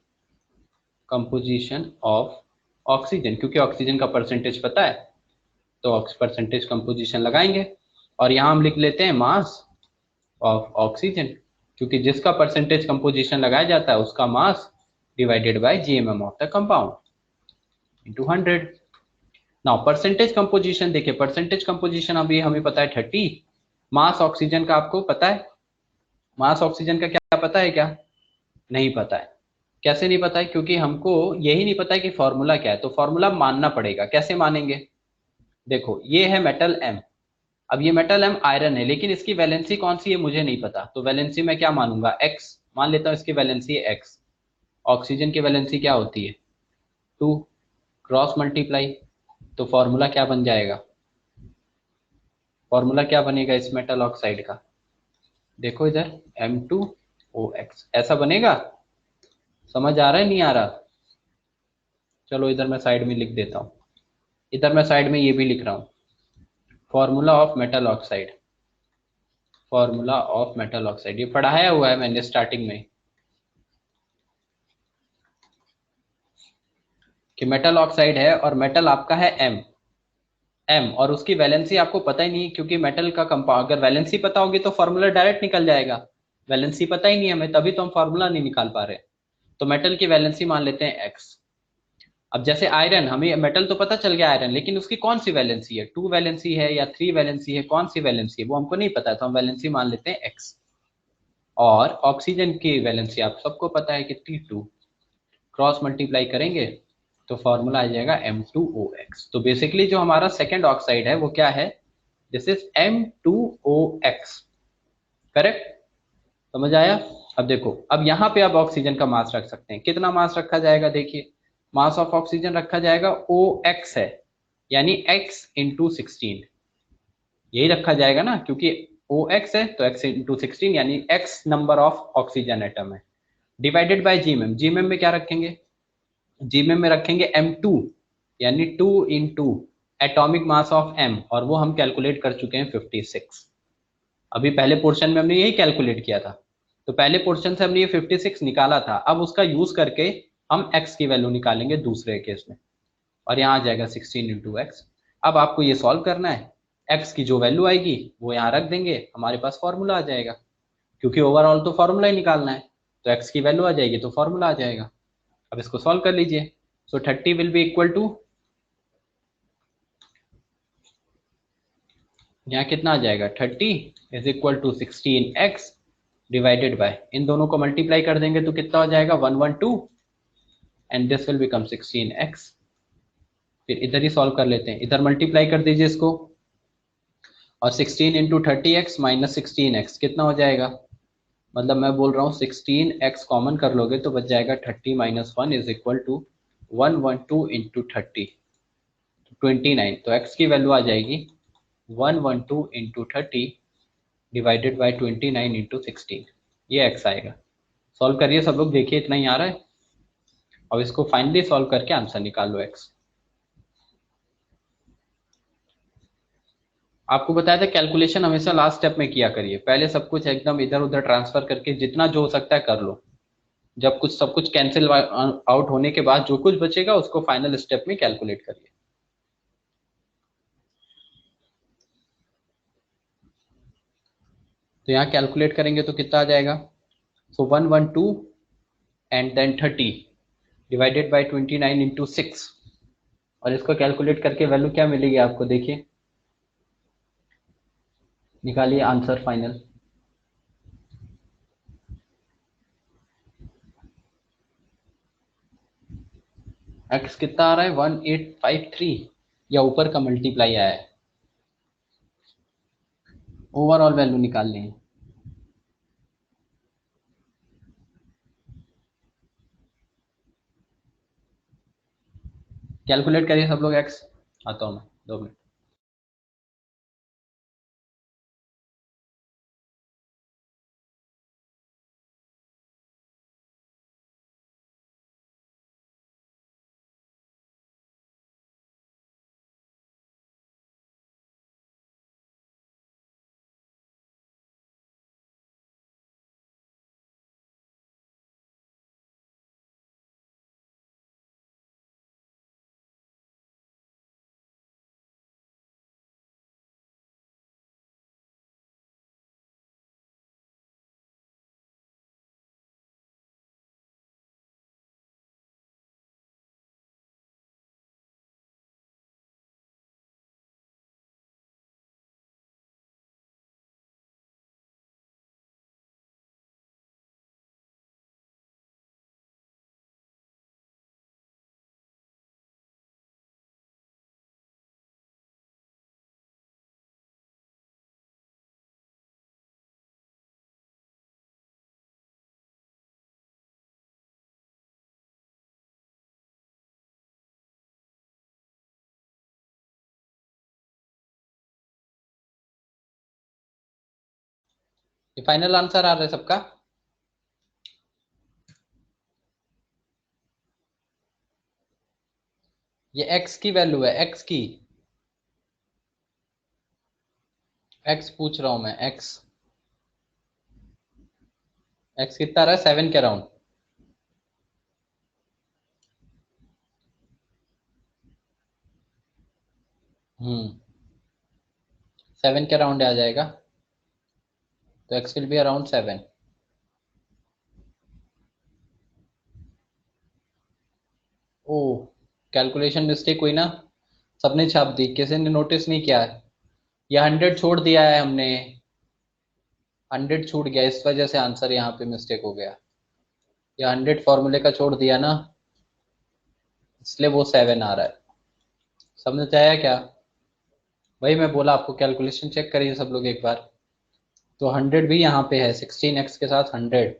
A: कंपोजिशन ऑफ ऑक्सीजन, क्योंकि ऑक्सीजन का परसेंटेज पता है तो परसेंटेज कंपोजिशन लगाएंगे। और यहां हम लिख लेते हैं मास ऑफ ऑक्सीजन, क्योंकि जिसका परसेंटेज कंपोजिशन लगाया जाता है उसका mass divided by GMM of the compound into 100। Now percentage composition देखिए, परसेंटेज कंपोजिशन अभी हमें पता है 30। मास ऑक्सीजन का आपको पता है? मास ऑक्सीजन का क्या पता है क्या? नहीं पता है। कैसे नहीं पता है? क्योंकि हमको यही नहीं पता है कि फॉर्मूला क्या है, तो फॉर्मूला मानना पड़ेगा। कैसे मानेंगे? देखो ये है मेटल एम। अब ये मेटल एम आयरन है, लेकिन इसकी वैलेंसी कौन सी है मुझे नहीं पता, तो वैलेंसी मैं क्या मानूंगा? एक्स मान लेता हूं, इसकी वैलेंसी है एक्स। ऑक्सीजन की वैलेंसी क्या होती है? 2। क्रॉस मल्टीप्लाई, तो फॉर्मूला क्या बन जाएगा? फॉर्मूला क्या बनेगा इस मेटल ऑक्साइड का? देखो इधर M2OX ऐसा बनेगा। समझ आ रहा है नहीं आ रहा? चलो इधर मैं साइड में लिख देता हूँ। इधर मैं साइड में ये भी लिख रहा हूँ, formula of metal oxide. Formula of metal oxide ये पढ़ाया हुआ है मैंने स्टार्टिंग में कि मेटल ऑक्साइड है और मेटल आपका है एम। एम और उसकी वैलेंसी आपको पता ही नहीं, क्योंकि मेटल का कंपाउंड अगर वैलेंसी पता होगी तो फॉर्मूला डायरेक्ट निकल जाएगा। वैलेंसी पता ही नहीं है हमें, तभी तो हम फॉर्मूला नहीं निकाल पा रहे। तो मेटल की वैलेंसी मान लेते हैं एक्स। अब जैसे आयरन, हमें मेटल तो पता चल गया आयरन, लेकिन उसकी कौन सी वैलेंसी है? 2 वैलेंसी है या 3 वैलेंसी है? कौन सी वैलेंसी है वो हमको नहीं पता, तो हम वैलेंसी मान लेते हैं एक्स। और ऑक्सीजन की वैलेंसी आप सबको पता है कितनी? 2। क्रॉस मल्टीप्लाई करेंगे तो फॉर्मूला आ जाएगा M2OX। तो बेसिकली जो हमारा सेकेंड ऑक्साइड है वो क्या है? This is M2OX, correct. समझ आया? अब देखो, अब यहाँ पे आप ऑक्सीजन का मास रख सकते हैं। कितना मास रखा जाएगा? देखिए मास ऑफ ऑक्सीजन रखा जाएगा OX है, यानी X×16 यही रखा जाएगा ना, क्योंकि OX है तो X×16 यानी X number of oxygen atom है, डिवाइडेड बाय जीएमएम। जीएमएम में क्या रखेंगे? जीएमएम में रखेंगे M2, यानी 2 into atomic mass of M, और वो हम कैलकुलेट कर चुके हैं 56। अभी पहले पोर्शन में हमने यही कैलकुलेट किया था, तो पहले पोर्शन से हमने ये 56 निकाला था। अब उसका यूज करके हम x की वैल्यू निकालेंगे दूसरे केस में, और यहाँ आ जाएगा 16×x। अब आपको ये सॉल्व करना है, x की जो वैल्यू आएगी वो यहाँ रख देंगे, हमारे पास फॉर्मूला आ जाएगा, क्योंकि ओवरऑल तो फॉर्मूला ही निकालना है। तो x की वैल्यू आ जाएगी तो फॉर्मूला आ जाएगा। अब इसको सॉल्व कर लीजिए। सो 30 विल बी इक्वल टू, यहाँ कितना आ जाएगा? 30 = 16x डिवाइडेड बाय, इन दोनों को मल्टीप्लाई कर देंगे तो कितना हो जाएगा? 112, and this will become 16x। फिर इधर ही सॉल्व कर लेते हैं, इधर मल्टीप्लाई कर दीजिए इसको, और 16 × 30x माइनस 16x कितना हो जाएगा? मतलब मैं बोल रहा हूँ 16x कॉमन कर लोगे तो बच जाएगा 30 - 1 इज इक्वल टू 112 × 30, 29। तो x की वैल्यू आ जाएगी 112 × 30 डिवाइडेड बाय 29 × 16, ये x आएगा। सॉल्व करिए सब लोग, देखिए इतना ही आ रहा है। अब इसको फाइनली सॉल्व करके आंसर निकाल लो x। आपको बताया था कैलकुलेशन हमेशा लास्ट स्टेप में किया करिए, पहले सब कुछ एकदम इधर उधर ट्रांसफर करके जितना जो हो सकता है कर लो। जब कुछ सब कुछ कैंसिल आउट होने के बाद जो कुछ बचेगा उसको फाइनल स्टेप में कैलकुलेट करिए। तो यहाँ कैलकुलेट करेंगे तो कितना आ जाएगा? सो 112 एंड देन 30 डिवाइडेड बाय 29 × 6, और इसको कैलकुलेट करके वैल्यू क्या मिलेगी आपको? देखिए निकालिए आंसर फाइनल। एक्स कितना आ रहा है? 1853, या ऊपर का मल्टीप्लाई आया है? ओवरऑल वैल्यू निकाल लें। कैलकुलेट करिए सब लोग एक्स। आता हूँ मैं 2 मिनट। ये फाइनल आंसर आ रहा है सबका? ये एक्स की वैल्यू है, एक्स की, एक्स पूछ रहा हूं मैं, एक्स। एक्स कितना रहा है? 7 के अराउंड। हम्म, 7 के अराउंड आ जाएगा, तो एक्स विल बी अराउंड 7। ओ, कैलकुलेशन मिस्टेक हुई ना, सबने छाप दी, किसी ने नोटिस नहीं किया है। ये 100 छोड़ दिया है हमने, 100 छूट गया, इस वजह से आंसर यहाँ पे मिस्टेक हो गया। ये 100 फॉर्मूले का छोड़ दिया ना, इसलिए वो 7 आ रहा है। समझ आया क्या? वही मैं बोला आपको, कैलकुलेशन चेक करिए सब लोग एक बार। तो 100 भी यहाँ पे है, 16x के साथ 100,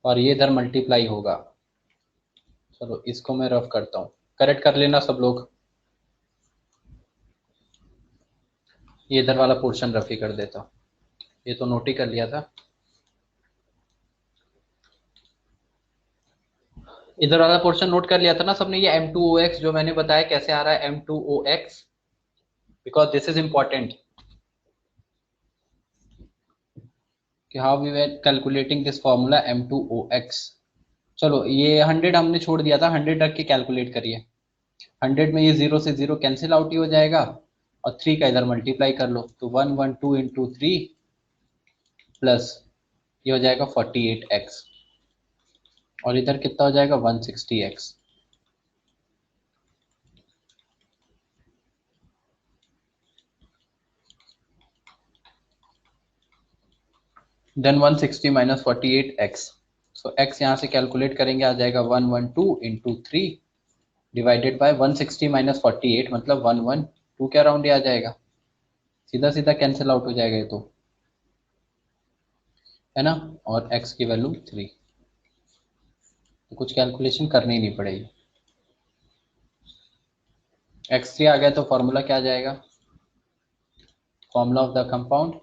A: और ये इधर मल्टीप्लाई होगा। चलो इसको मैं रफ करता हूँ, करेक्ट कर लेना सब लोग। ये इधर वाला पोर्शन रफ ही कर देता हूँ, ये तो नोट ही कर लिया था। इधर वाला पोर्शन नोट कर लिया था ना सबने। ये M2OX जो मैंने बताया कैसे आ रहा है, M2OX, because this is important कि how we were calculating this formula M2OX। चलो ये 100 हमने छोड़ दिया था, 100 रख के कैलकुलेट करिए। 100 में ये 0 से 0 कैंसिल आउट ही हो जाएगा, और 3 का इधर मल्टीप्लाई कर लो, तो 112 इंटू 3 प्लस ये हो जाएगा 48x, और इधर कितना हो जाएगा 160x। देन 160 माइनस 48x, सो x यहाँ से कैलकुलेट करेंगे, आ जाएगा 112 इंटू 3 डिवाइडेड बाय 160 माइनस 48, मतलब 112 के अराउंड ही आ जाएगा। सीधा सीधा कैंसिल आउट हो जाएगा ये तो, है ना। और x की वैल्यू 3, तो कुछ कैलकुलेशन करनी नहीं पड़ेगी। x3 आ गया, तो फॉर्मूला क्या आ जाएगा? Formula of the compound,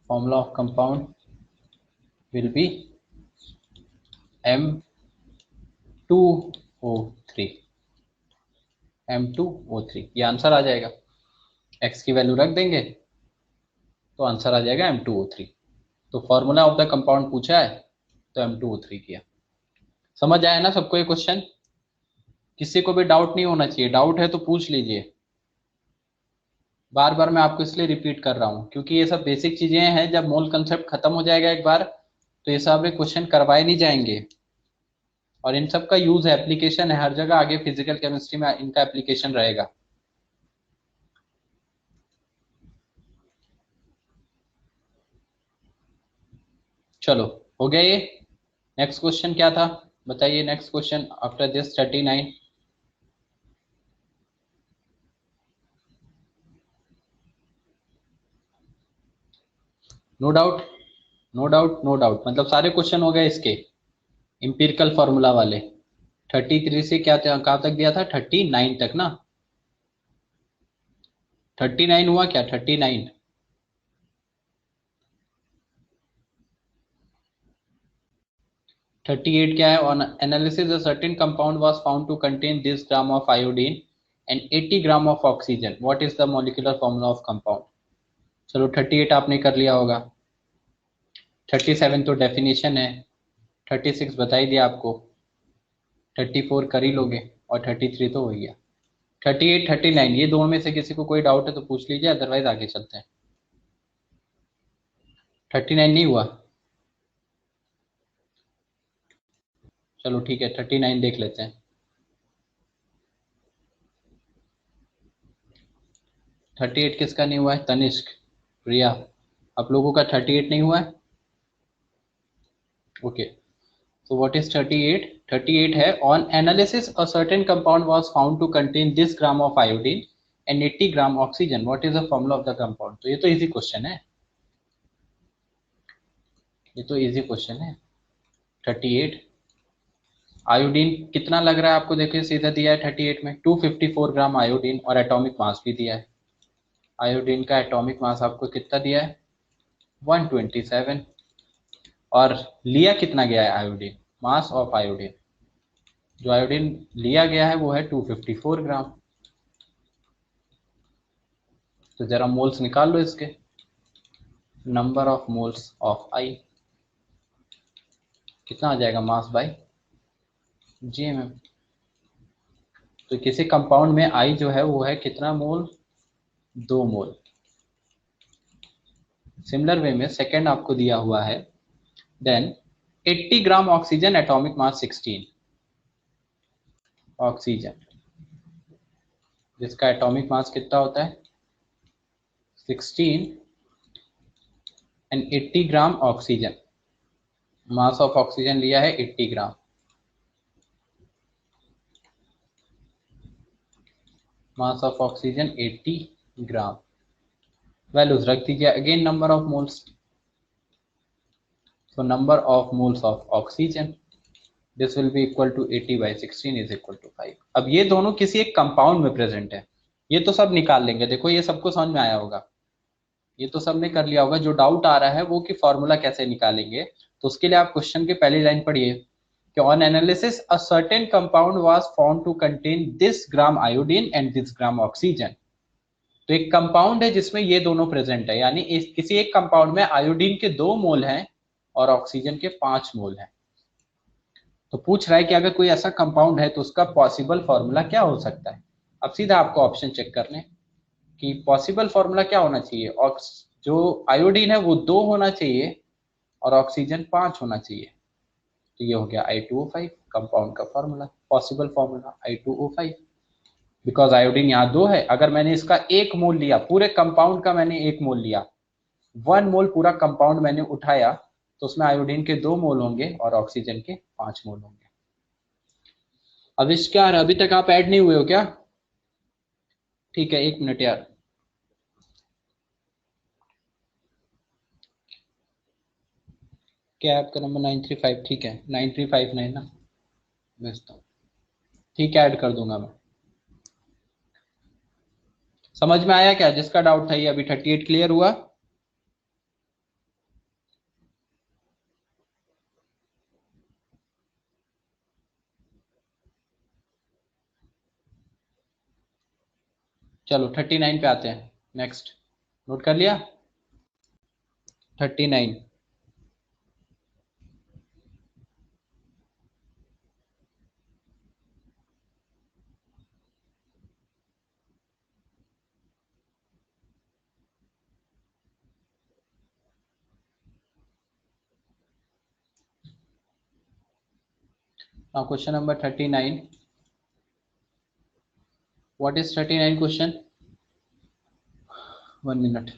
A: formula of compound will be M2O3, M2O3, ये आंसर आ जाएगा। x की वैल्यू रख देंगे तो आंसर आ जाएगा M2O3। तो फॉर्मूला ऑफ द कंपाउंड पूछा है, तो M2O3 किया। समझ आया ना सबको ये क्वेश्चन? किसी को भी डाउट नहीं होना चाहिए, डाउट है तो पूछ लीजिए। बार बार मैं आपको इसलिए रिपीट कर रहा हूँ क्योंकि ये सब बेसिक चीजें हैं, जब मोल कंसेप्ट खत्म हो जाएगा एक बार, तो ये सारे क्वेश्चन करवाए नहीं जाएंगे, और इन सब का यूज है, एप्लीकेशन है हर जगह, आगे फिजिकल केमिस्ट्री में इनका एप्लीकेशन रहेगा। चलो हो गया ये। नेक्स्ट क्वेश्चन क्या था बताइए, next question after this 39। No doubt, no doubt, no doubt, मतलब सारे क्वेश्चन हो गए इसके इंपिरिकल फॉर्मूला वाले। 33 से क्या कहाँ तक दिया था? 39 तक ना। 39 हुआ क्या? 39, 38 क्या है? On analysis a certain compound was found to contain this gram of iodine and 80 gram of oxygen, what is the molecular formula of compound? चलो 38 आपने कर लिया होगा, 37 तो डेफिनेशन है, 36 बता ही दिया आपको, 34 कर ही लोगे, और 33 तो हो गया। 38 39 ये दोनों में से किसी को कोई डाउट है तो पूछ लीजिए, अदरवाइज आगे चलते हैं। 39 नहीं हुआ? चलो ठीक है, 39 देख लेते हैं। 38 किसका नहीं हुआ है? तनिष्क, प्रिया, आप लोगों का 38 नहीं हुआ है? Okay, so what is 38? 38 है, on analysis a certain compound was found to contain this gram of iodine and 80 gram oxygen, what is the formula of the compound? तो ये तो इजी क्वेश्चन है, ये तो इजी क्वेश्चन है। 38 आयोडीन कितना लग रहा है आपको? देखिए सीधा दिया है 38 में 254 ग्राम आयोडीन, और एटॉमिक मास भी दिया है। आयोडीन का एटॉमिक मास आपको कितना दिया है 127, और लिया कितना गया है आयोडीन, मास ऑफ आयोडीन जो आयोडीन लिया गया है वो है 254 ग्राम। तो जरा मोल्स निकाल लो इसके, नंबर ऑफ मोल्स ऑफ आई कितना आ जाएगा मास बाय जीएमएम। तो किसी कंपाउंड में आई जो है वो है कितना मोल, 2 मोल। सिमिलर वे में सेकंड आपको दिया हुआ है, then 80 gram oxygen atomic mass 16, oxygen जिसका एटॉमिक मास कितना होता है 16 and 80 gram oxygen, mass of oxygen लिया है 80 gram. Mass of oxygen 80 gram, values रख दीजिए again number of moles. So number of moles of oxygen this will be equal to 80 by 16 is equal to 5। अब ये दोनों किसी एक कंपाउंड में प्रेजेंट है, ये तो सब निकाल लेंगे। देखो ये सबको समझ में आया होगा, ये तो सबने कर लिया होगा। जो डाउट आ रहा है वो कि फॉर्मूला कैसे निकालेंगे, तो उसके लिए आप क्वेश्चन की पहली लाइन पढ़िए कि on analysis a certain compound was found to contain this gram iodine and this gram oxygen. तो एक कंपाउंड है जिसमें ये दोनों प्रेजेंट है, यानी किसी एक कंपाउंड में आयोडीन के 2 मोल हैं और ऑक्सीजन के 5 मोल हैं। तो पूछ रहा है कि अगर कोई ऐसा कंपाउंड है तो उसका पॉसिबल फॉर्मूला क्या हो सकता है। अब सीधा आपको ऑप्शन चेक करने कि पॉसिबल फॉर्मूला क्या होना चाहिए, जो आयोडीन है वो 2 होना चाहिए और ऑक्सीजन 5 होना चाहिए। तो ये हो गया I2O5 कंपाउंड का formula, possible formula I2O5। Because iodine यहाँ 2 है, अगर मैंने इसका 1 मोल लिया, पूरे कंपाउंड का मैंने 1 मोल लिया, 1 मोल पूरा कंपाउंड मैंने उठाया, तो उसमें आयोडीन के 2 मोल होंगे और ऑक्सीजन के 5 मोल होंगे। आविष्कार अभी तक आप ऐड नहीं हुए हो क्या? ठीक है 1 मिनट यार, क्या आपका नंबर 935? ठीक है 9359 ना, भेजता हूँ। ठीक है ऐड कर दूंगा मैं। समझ में आया क्या? जिसका डाउट था ये अभी 38 क्लियर हुआ? चलो 39 पे आते हैं। नेक्स्ट नोट कर लिया 39। Now question number 39. What is 39 question? 1 minute.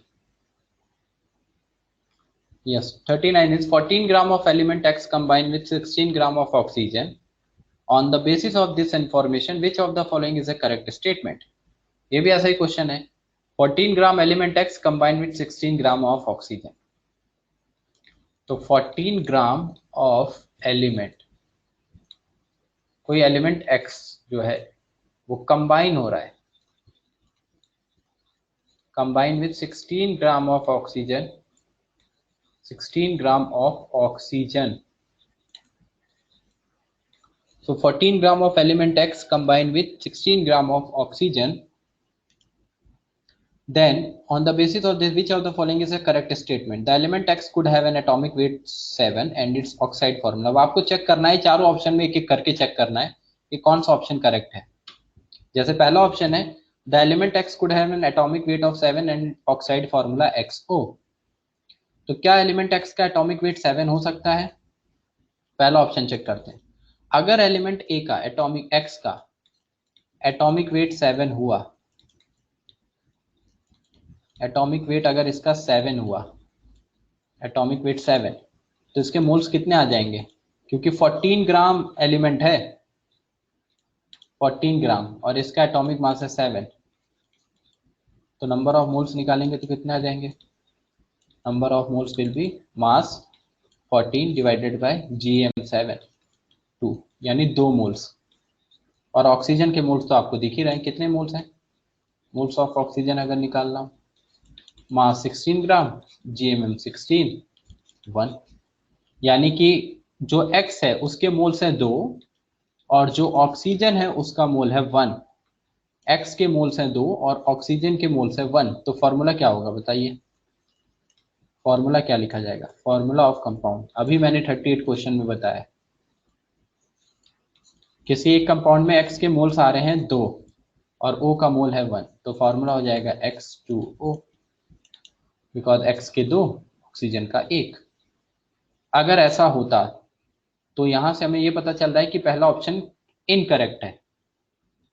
A: Yes, 39 is 14 gram of element X combined with 16 gram of oxygen. On the basis of this information, which of the following is a correct statement? ये भी ऐसा ही क्वेश्चन है। 14 gram element X combined with 16 gram of oxygen. तो 14 ग्राम ऑफ एलिमेंट, कोई एलिमेंट X जो है वो कंबाइन हो रहा है, combine with 16 gram of oxygen, 16 gram of oxygen. So 14 gram of element X combined with 16 gram of oxygen. Then on the basis of this, which of the following is a correct statement? The element X could have an atomic weight 7 and its oxide formula। अब आपको चेक करना है, चारों ऑप्शन में एक एक करके चेक करना है कि कौन सा ऑप्शन करेक्ट है। जैसे पहला ऑप्शन है the element X could have an atomic weight of 7 and oxide formula XO। तो क्या एलिमेंट X का एटॉमिक वेट 7 हो सकता है? पहला ऑप्शन चेक करते हैं। अगर एलिमेंट ए का एटॉमिक X का एटॉमिक वेट 7 हुआ, एटॉमिक वेट अगर इसका 7 हुआ, एटॉमिक वेट 7, तो इसके मोल्स कितने आ जाएंगे? क्योंकि 14 ग्राम एलिमेंट है, 14 ग्राम, और इसका एटॉमिक मास है 7, तो नंबर ऑफ मोल्स निकालेंगे तो कितने आ जाएंगे? Number of moles will be mass 14 divided by GM7 2, यानी 2 मोल्स। और ऑक्सीजन के मोल्स तो आपको दिख ही रहे हैं, कितने मोल्स हैं? मोल्स ऑफ ऑक्सीजन अगर निकालना हो मास 16 ग्राम, GMM 16 1। यानी कि जो X है उसके मोल्स हैं 2 और जो ऑक्सीजन है उसका मोल है 1। X के मोल्स हैं 2 और ऑक्सीजन के मोल्स है 1, तो फॉर्मूला क्या होगा बताइए? फॉर्मूला क्या लिखा जाएगा? फॉर्मूला ऑफ कंपाउंड अभी मैंने 38 क्वेश्चन में बताया। किसी एक कंपाउंड में X के मोल्स आ रहे हैं 2 और O का मोल है 1, तो फॉर्मूला हो जाएगा X2O, बिकॉज X के 2 ऑक्सीजन का 1। अगर ऐसा होता तो यहां से हमें ये पता चल रहा है कि पहला ऑप्शन इनकरेक्ट है,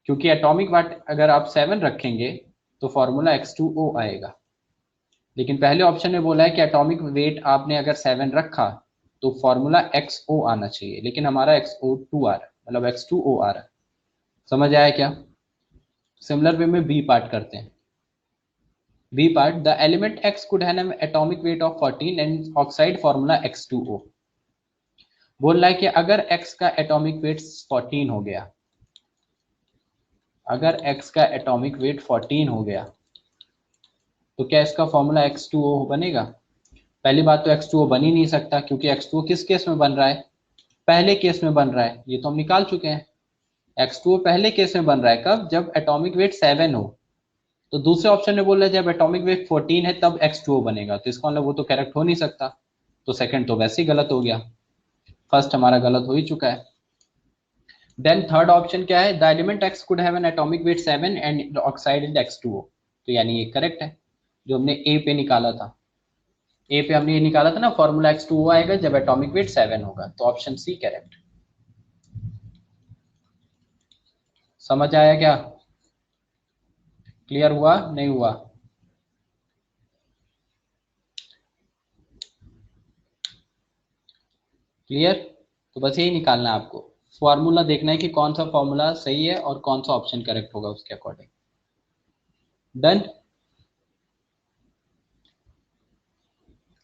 A: क्योंकि एटॉमिक वेट अगर आप 7 रखेंगे तो फॉर्मूला X2O आएगा। लेकिन पहले ऑप्शन में बोला है कि एटॉमिक वेट आपने अगर 7 रखा तो फॉर्मूला XO आना चाहिए, लेकिन हमारा XO2 आ रहा है, मतलब X2O आ रहा है। समझ आया क्या? सिमिलर वे में बी पार्ट करते हैं। B part, the element X could have an atomic weight of 14 and oxide formula X2O। बोल रहा है कि अगर X का एटॉमिक वेट 14 हो गया, अगर X का एटॉमिक वेट 14 हो गया तो क्या इसका फॉर्मूला X2O बनेगा? पहली बात तो X2O बन ही नहीं सकता, क्योंकि X2O किस केस में बन रहा है? पहले केस में बन रहा है, ये तो हम निकाल चुके हैं। X2O पहले केस में बन रहा है कब? जब एटॉमिक वेट 7 हो। तो दूसरे ऑप्शन में बोल रहा है जब एटॉमिक वेट 14 है तब X2O बनेगा, तो इसका मतलब वो तो करेक्ट हो नहीं सकता, तो सेकंड तो वैसे ही गलत हो गया। फर्स्ट हमारा गलत हो ही चुका है। देन थर्ड ऑप्शन क्या है? The element X could have an atomic weight 7 and oxide is X2O, तो यानी ये करेक्ट है जो हमने ए पे निकाला था। ए पे हमने ये निकाला था ना, फॉर्मूला X2O आएगा जब एटॉमिक वेट 7 होगा, तो ऑप्शन सी करेक्ट। समझ आया क्या? क्लियर हुआ नहीं हुआ? क्लियर? तो बस यही निकालना है आपको, फॉर्मूला देखना है कि कौन सा फॉर्मूला सही है और कौन सा ऑप्शन करेक्ट होगा उसके अकॉर्डिंग। डन?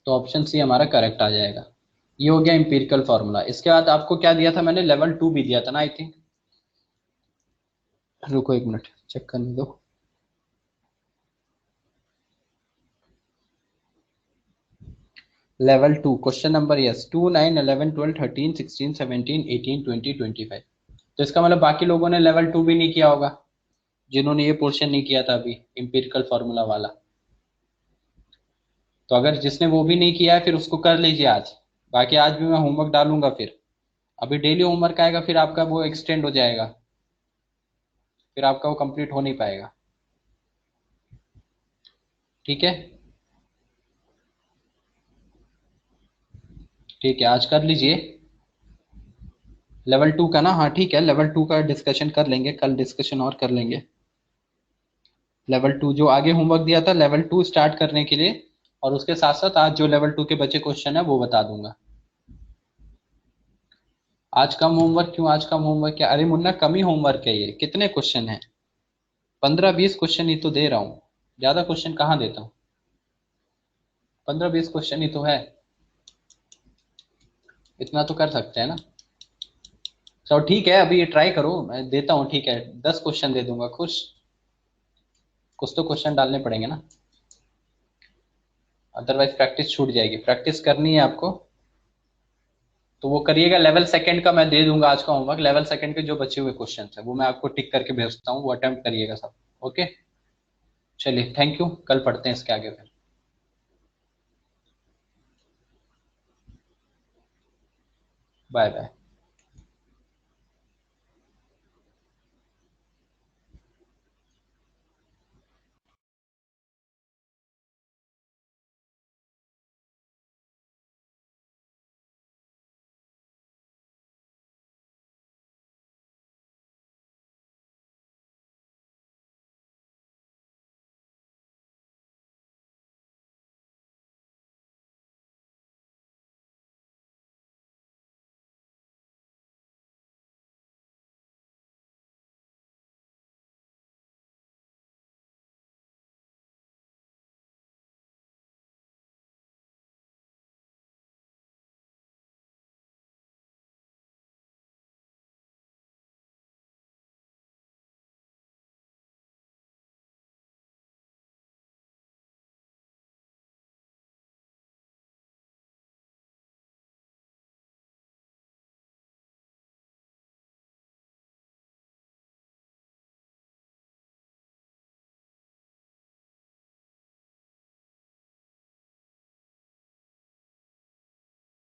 A: तो ऑप्शन सी हमारा करेक्ट आ जाएगा। ये हो गया इंपिरिकल फॉर्मूला। इसके बाद आपको क्या दिया था मैंने? लेवल 2 भी दिया था ना आई थिंक। रुको एक मिनट चेक करने दो। Level 2 question number, yes, 2 9 11 12 13 16 17 18 20 25। तो इसका मतलब बाकी लोगों ने लेवल 2 भी नहीं किया होगा, जिन्होंने ये पोर्शन नहीं किया था अभी इंपिरिकल फॉर्मूला वाला। तो अगर जिसने वो भी नहीं किया है फिर उसको कर लीजिए आज। बाकी आज भी मैं होमवर्क डालूंगा, फिर अभी डेली होमवर्क आएगा, फिर आपका वो एक्सटेंड हो जाएगा, फिर आपका वो कंप्लीट हो नहीं पाएगा। ठीक है? ठीक है, आज कर लीजिए लेवल 2 का ना। हाँ ठीक है, लेवल 2 का डिस्कशन कर लेंगे, कल डिस्कशन और कर लेंगे। लेवल 2 जो आगे होमवर्क दिया था लेवल 2 स्टार्ट करने के लिए, और उसके साथ साथ आज जो लेवल 2 के बचे क्वेश्चन है वो बता दूंगा। आज कम होमवर्क क्यों? आज कम होमवर्क क्या? अरे मुन्ना कम ही होमवर्क है, ये कितने क्वेश्चन है? 15-20 क्वेश्चन ही तो दे रहा हूँ, ज्यादा क्वेश्चन कहाँ देता हूँ? 15-20 क्वेश्चन ही तो है, इतना तो कर सकते हैं ना। चलो ठीक है, अभी ये ट्राई करो, मैं देता हूँ, ठीक है 10 क्वेश्चन दे दूंगा, खुश? कुछ तो क्वेश्चन डालने पड़ेंगे ना, अदरवाइज प्रैक्टिस छूट जाएगी। प्रैक्टिस करनी है आपको तो वो करिएगा। लेवल सेकंड का मैं दे दूंगा आज का होमवर्क, लेवल सेकंड के जो बचे हुए क्वेश्चन है वो मैं आपको टिक करके भेजता हूँ, वो अटेम्प्ट करिएगा सब। ओके, चलिए थैंक यू, कल पढ़ते हैं इसके आगे फिर। Bye bye.